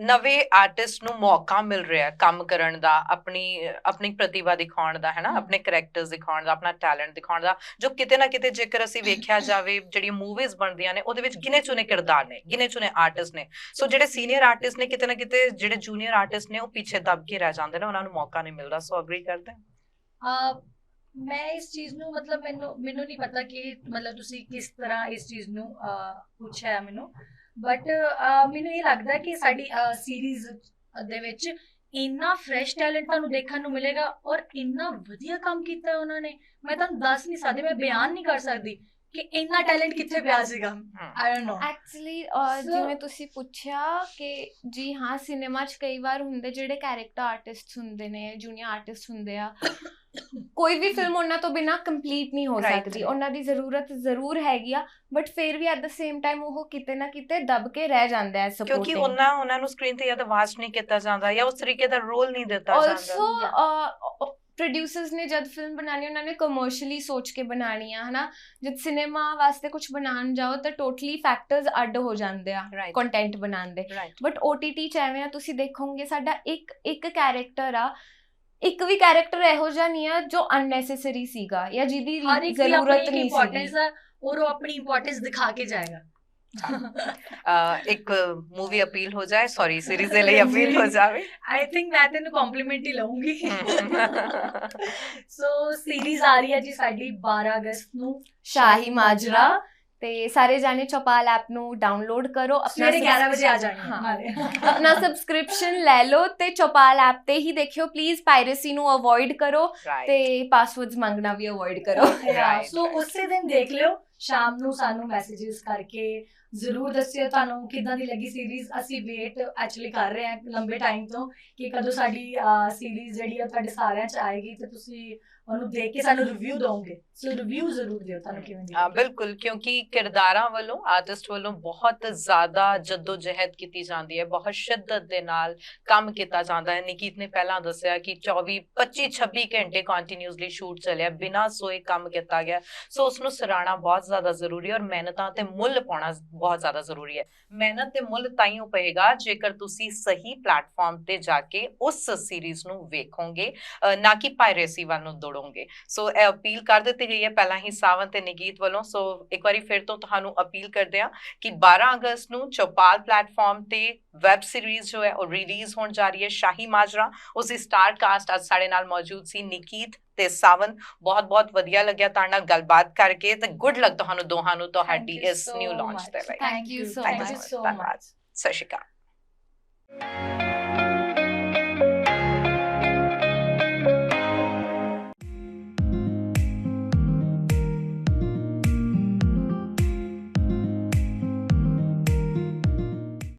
ਨਵੇਂ ਆਰਟਿਸਟ ਨੂੰ ਮੌਕਾ ਮਿਲ ਰਿਹਾ ਕੰਮ ਕਰਨ ਦਾ, ਆਪਣੀ ਪ੍ਰਤਿਭਾ ਦਿਖਾਉਣ ਦਾ, ਹੈ ਨਾ, ਆਪਣੇ ਕਰੈਕਟਰਸ ਦਿਖਾਉਣ ਦਾ, ਆਪਣਾ ਟੈਲੈਂਟ ਦਿਖਾਉਣ ਦਾ, ਜੋ ਕਿਤੇ ਨਾ ਕਿਤੇ ਜੇਕਰ ਅਸੀਂ ਵੇਖਿਆ ਜਾਵੇ ਜਿਹੜੀਆਂ ਮੂਵੀਜ਼ ਬਣਦੀਆਂ ਨੇ ਉਹਦੇ ਵਿੱਚ ਗਿਣੇ ਚੁਣੇ ਕਿਰਦਾਰ ਨੇ, ਗਿਣੇ ਚੁਣੇ ਆਰਟਿਸਟ ਨੇ। ਸੋ ਜਿਹੜੇ ਸੀਨੀਅਰ ਆਰਟਿਸਟ ਨੇ ਕਿਤੇ ਨਾ ਕਿਤੇ ਜਿਹੜੇ ਜੂਨੀਅਰ ਆਰਟਿਸਟ ਨੇ ਉਹ ਪਿੱਛੇ ਦਬ ਕੇ ਰਹਿ ਜਾਂਦੇ ਨੇ, ਉਹਨਾਂ ਨੂੰ ਮੌਕਾ ਨਹੀਂ ਮਿਲਦਾ। ਸੋ ਅਗਰੀ ਕਰਦੇ ਮੈਂ ਇਸ ਚੀਜ਼ ਨੂੰ ਮਤਲਬ ਮੈਨੂੰ ਨਹੀਂ ਪਤਾ ਕਿ ਮਤਲਬ ਤੁਸੀਂ ਕਿਸ ਤਰ੍ਹਾਂ ਇਸ ਚੀਜ਼ ਨੂੰ ਪੁੱਛਿਆ ਮੈਨੂੰ, ਬਟ ਮੈਨੂੰ ਇਹ ਲੱਗਦਾ ਕਿ ਸਾਡੀ ਸੀਰੀਜ਼ ਦੇ ਵਿੱਚ ਇੰਨਾ ਫਰੈਸ਼ ਟੈਲੈਂਟ ਤੁਹਾਨੂੰ ਦੇਖਣ ਨੂੰ ਮਿਲੇਗਾ ਔਰ ਇੰਨਾ ਵਧੀਆ ਕੰਮ ਕੀਤਾ ਉਹਨਾਂ ਨੇ, ਮੈਂ ਤੁਹਾਨੂੰ ਦੱਸ ਨਹੀਂ ਸਕਦੀ, ਮੈਂ ਬਿਆਨ ਨਹੀਂ ਕਰ ਸਕਦੀ ਕਿ ਇੰਨਾ ਟੈਲੈਂਟ ਕਿੱਥੇ ਪਿਆ ਸੀਗਾ, I don't know. Actually So- ਜਿਵੇਂ ਤੁਸੀਂ ਪੁੱਛਿਆ ਕਿ ਜੀ ਹਾਂ ਸਿਨੇਮਾ 'ਚ ਕਈ ਵਾਰ ਹੁੰਦੇ ਜਿਹੜੇ ਕੈਰੈਕਟਰ ਆਰਟਿਸਟ ਹੁੰਦੇ ਨੇ, ਜੂਨੀਅਰ ਆਰਟਿਸਟ ਹੁੰਦੇ ਆ, ਕੋਈ ਵੀ ਫਿਲਮ ਉਹਨਾਂ ਤੋਂ ਬਿਨਾ ਕੰਪਲੀਟ ਨਹੀਂ ਹੋ Right, ਸਕਦੀ, right. ਉਹਨਾਂ ਦੀ ਜ਼ਰੂਰਤ ਜ਼ਰੂਰ ਹੈਗੀ ਆ, ਬਟ ਫਿਰ ਵੀ ਐਟ ਦ ਸੇਮ ਟਾਈਮ ਉਹ ਕਿਤੇ ਨਾ ਕਿਤੇ ਦਬ ਕੇ ਰਹਿ ਜਾਂਦਾ ਹੈ ਕਿਉਂਕਿ ਸਪੋਰਟਿੰਗ। ਉਹਨਾਂ ਨੂੰ ਸਕਰੀਨ ਤੇ ਜਾਂ ਤਾਂ ਵਾਸਟ ਨਹੀਂ ਕੀਤਾ ਜਾਂਦਾ ਜਾਂ ਉਸ ਤਰੀਕੇ ਦਾ ਰੋਲ ਨਹੀਂ ਦਿੱਤਾ ਜਾਂਦਾ। ਆਲਸੋ ਪ੍ਰੋਡਿਊਸਰਸ ਨੇ ਜਦ ਫਿਲਮ ਬਣਾਉਣੀ ਉਹਨਾਂ ਨੇ ਕਮਰਸ਼ੀਅਲੀ ਸੋਚ ਕੇ ਬਣਾਉਣੀ ਆ, ਹਨਾ। ਜਦ ਸਿਨੇਮਾ ਵਾਸਤੇ ਕੁਝ ਬਣਾਉਣ ਜਾਓ ਤਾਂ ਟੋਟਲੀ ਫੈਕਟਰਸ ਅੱਡ ਹੋ ਜਾਂਦੇ ਆ Right. ਕੰਟੈਂਟ ਬਣਾਉਣ ਦੇ। Right. ਬਟ OTT 'ਚ ਐਵੇਂ ਆ, ਤੁਸੀਂ ਦੇਖੋਗੇ ਸਾਡਾ ਇੱਕ ਕੈਰੈਕਟਰ ਆ, ਇੱਕ ਵੀ ਕੈਰੈਕਟਰ ਇਹੋ ਜਿਹਾ ਨਹੀਂ ਆ ਜੋ ਅਨਨੈਸੈਸਰੀ ਸੀਗਾ ਜਾਂ ਜਿਹਦੀ ਹਰ ਇੱਕ ਦੀ ਜ਼ਰੂਰਤ ਆਪਣੀ ਨਹੀਂ ਇੰਪੋਰਟੈਂਸ ਸੀਗੀ। ਹੈ ਔਰ ਉਹ ਆਪਣੀ ਇੰਪੋਰਟੈਂਸ ਦਿਖਾ ਕੇ ਜਾਏਗਾ। ਇੱਕ ਮੂਵੀ ਅਪੀਲ ਹੋ ਜਾਏ, ਸੌਰੀ ਸੀਰੀਜ਼ ਦੇ ਲਈ ਅਪੀਲ ਹੋ ਜਾਵੇ। ਆਈ ਥਿੰਕ ਮੈਂ ਤੈਨੂੰ ਕੰਪਲੀਮੈਂਟ ਹੀ ਲਵਾਂਗੀ। ਸੋ ਸੀਰੀਜ਼ ਆ ਰਹੀ ਹੈ ਜੀ ਸਾਡੀ 12 ਅਗਸਤ ਨੂੰ, ਸ਼ਾਹੀ ਮਾਜਰਾ, ਤੇ ਸਾਰੇ ਜਾਣੇ ਚੌਪਾਲ ਐਪ ਨੂੰ ਡਾਊਨਲੋਡ ਕਰੋ, ਸਵੇਰੇ 11 ਵਜੇ ਆ ਜਾਣੀ ਹਾਂ। ਨਾਲੇ। ਆਪਣਾ ਸਬਸਕ੍ਰਿਪਸ਼ਨ ਲੈ ਲਓ ਤੇ ਚੌਪਾਲ ਐਪ ਤੇ ਹੀ ਦੇਖਿਓ ਪਲੀਜ਼। ਪਾਇਰੇਸੀ ਨੂੰ ਅਵੋਇਡ ਕਰੋ ਤੇ ਪਾਸਵਰਡਸ ਮੰਗਣਾ ਵੀ ਅਵੋਇਡ ਕਰੋ। Right, ਸੋ right. ਉਸੇ ਦਿਨ ਦੇਖ ਲਿਓ, ਸ਼ਾਮ ਨੂੰ ਸਾਨੂੰ ਮੈਸੇजेस ਕਰਕੇ ਜ਼ਰੂਰ ਦੱਸਿਓ ਤੁਹਾਨੂੰ ਕਿੱਦਾਂ ਦੀ ਲੱਗੀ ਸੀਰੀਜ਼। ਅਸੀਂ ਵੇਟ ਐਕਚੁਅਲੀ ਕਰ ਰਹੇ ਹਾਂ ਲੰਬੇ ਟਾਈਮ ਤੋਂ ਕਿ ਕਦੋਂ ਸਾਡੀ ਸੀਰੀਜ਼ ਜਿਹੜੀ ਆ ਤੁਹਾਡੇ ਸਾਰਿਆਂ 'ਚ ਆਏਗੀ ਤੇ ਤੁਸੀਂ ਉਹਨੂੰ ਦੇਖ ਕੇ ਸਾਨੂੰ ਰਿਵਿਊ ਦੋਗੇ। ਸੋ ਰਿਵਿਊ ਜ਼ਰੂਰ ਦਿਓ ਤੁਹਾਨੂੰ ਕਿਵੇਂ ਦੀ ਲੱਗੀ। ਬਿਲਕੁਲ, ਕਿਉਂਕਿ ਕਿਰਦਾਰਾਂ ਵੱਲੋਂ, ਆਰਟਿਸਟ ਵੱਲੋਂ ਬਹੁਤ ਜ਼ਿਆਦਾ ਜਦੋਜਹਿਦ ਕੀਤੀ ਜਾਂਦੀ ਹੈ, ਬਹੁਤ ਸ਼ਿੱਦਤ ਦੇ ਨਾਲ ਕੰਮ ਕੀਤਾ ਜਾਂਦਾ ਹੈ। ਨਿਕੀਤ ਨੇ ਪਹਿਲਾਂ ਦੱਸਿਆ ਕਿ 25-26 ਘੰਟੇ ਕੰਟੀਨਿਊਸਲੀ ਸ਼ੂਟ ਚੱਲਿਆ, ਬਿਨਾਂ ਸੋਏ ਕੰਮ ਕੀਤਾ ਗਿਆ। ਸੋ ਉਸ ਨੂੰ ਸਰਾਹਣਾ ਬਹੁਤ ਜ਼ਿਆਦਾ ਜ਼ਰੂਰੀ ਹੈ ਔਰ ਮਿਹਨਤਾਂ ਤੇ ਮੁੱਲ ਪਾਉਣਾ ਬਹੁਤ ਜ਼ਿਆਦਾ ਜ਼ਰੂਰੀ ਹੈ। ਮਿਹਨਤ ਤੇ ਮੁੱਲ ਤਾਈਓ ਪਏਗਾ ਜੇਕਰ ਤੁਸੀਂ ਸਹੀ ਪਲੇਟਫਾਰਮ ਤੇ ਜਾ ਕੇ ਉਸ ਸੀਰੀਜ਼ ਨੂੰ ਵੇਖੋਗੇ, ਨਾ ਕਿ ਪਾਇਰੇਸੀ ਵੱਲ ਨੂੰ ਦੌੜੋਗੇ। ਸੋ ਇਹ ਅਪੀਲ ਕਰ ਦਿੱਤੀ ਗਈ ਹੈ ਪਹਿਲਾਂ ਹੀ ਸਾਵਨ ਤੇ ਨਿਗੀਤ ਵੱਲੋਂ। ਸੋ ਇੱਕ ਵਾਰੀ ਫਿਰ ਤੋਂ ਤੁਹਾਨੂੰ ਅਪੀਲ ਕਰਦੇ ਹਾਂ ਕਿ 12 ਅਗਸਤ ਨੂੰ ਚੌਪਾਲ ਪਲੇਟਫਾਰਮ ਤੇ ਵੈਬ ਸੀਰੀਜ਼ ਜੋ ਹੈ ਉਹ ਰਿਲੀਜ਼ ਹੋਣ ਜਾ ਰਹੀ ਹੈ, ਸ਼ਾਹੀ ਮਾਜਰਾ। ਉਸ ਦੀ ਸਟਾਰ ਕਾਸਟ ਅੱਜ ਸਾਡੇ ਨਾਲ ਮੌਜੂਦ ਸੀ, ਨਿਕੀਤ ਤੇ ਸਾਵਨ। ਬਹੁਤ ਬਹੁਤ ਵਧੀਆ ਲੱਗਿਆ ਤੁਹਾਡੇ ਨਾਲ ਗੱਲਬਾਤ ਕਰਕੇ ਤੇ ਗੁੱਡ ਲੱਕ ਤੁਹਾਨੂੰ ਦੋਹਾਂ ਨੂੰ ਤੁਹਾਡੀ ਇਸ ਨਿਊ ਲਾਂਚ ਦੇ ਲਈ। Thank you so Thank much. you so ਧੰਨਵਾਦ। much. ਸਤਿ ਸ਼੍ਰੀ ਅਕਾਲ।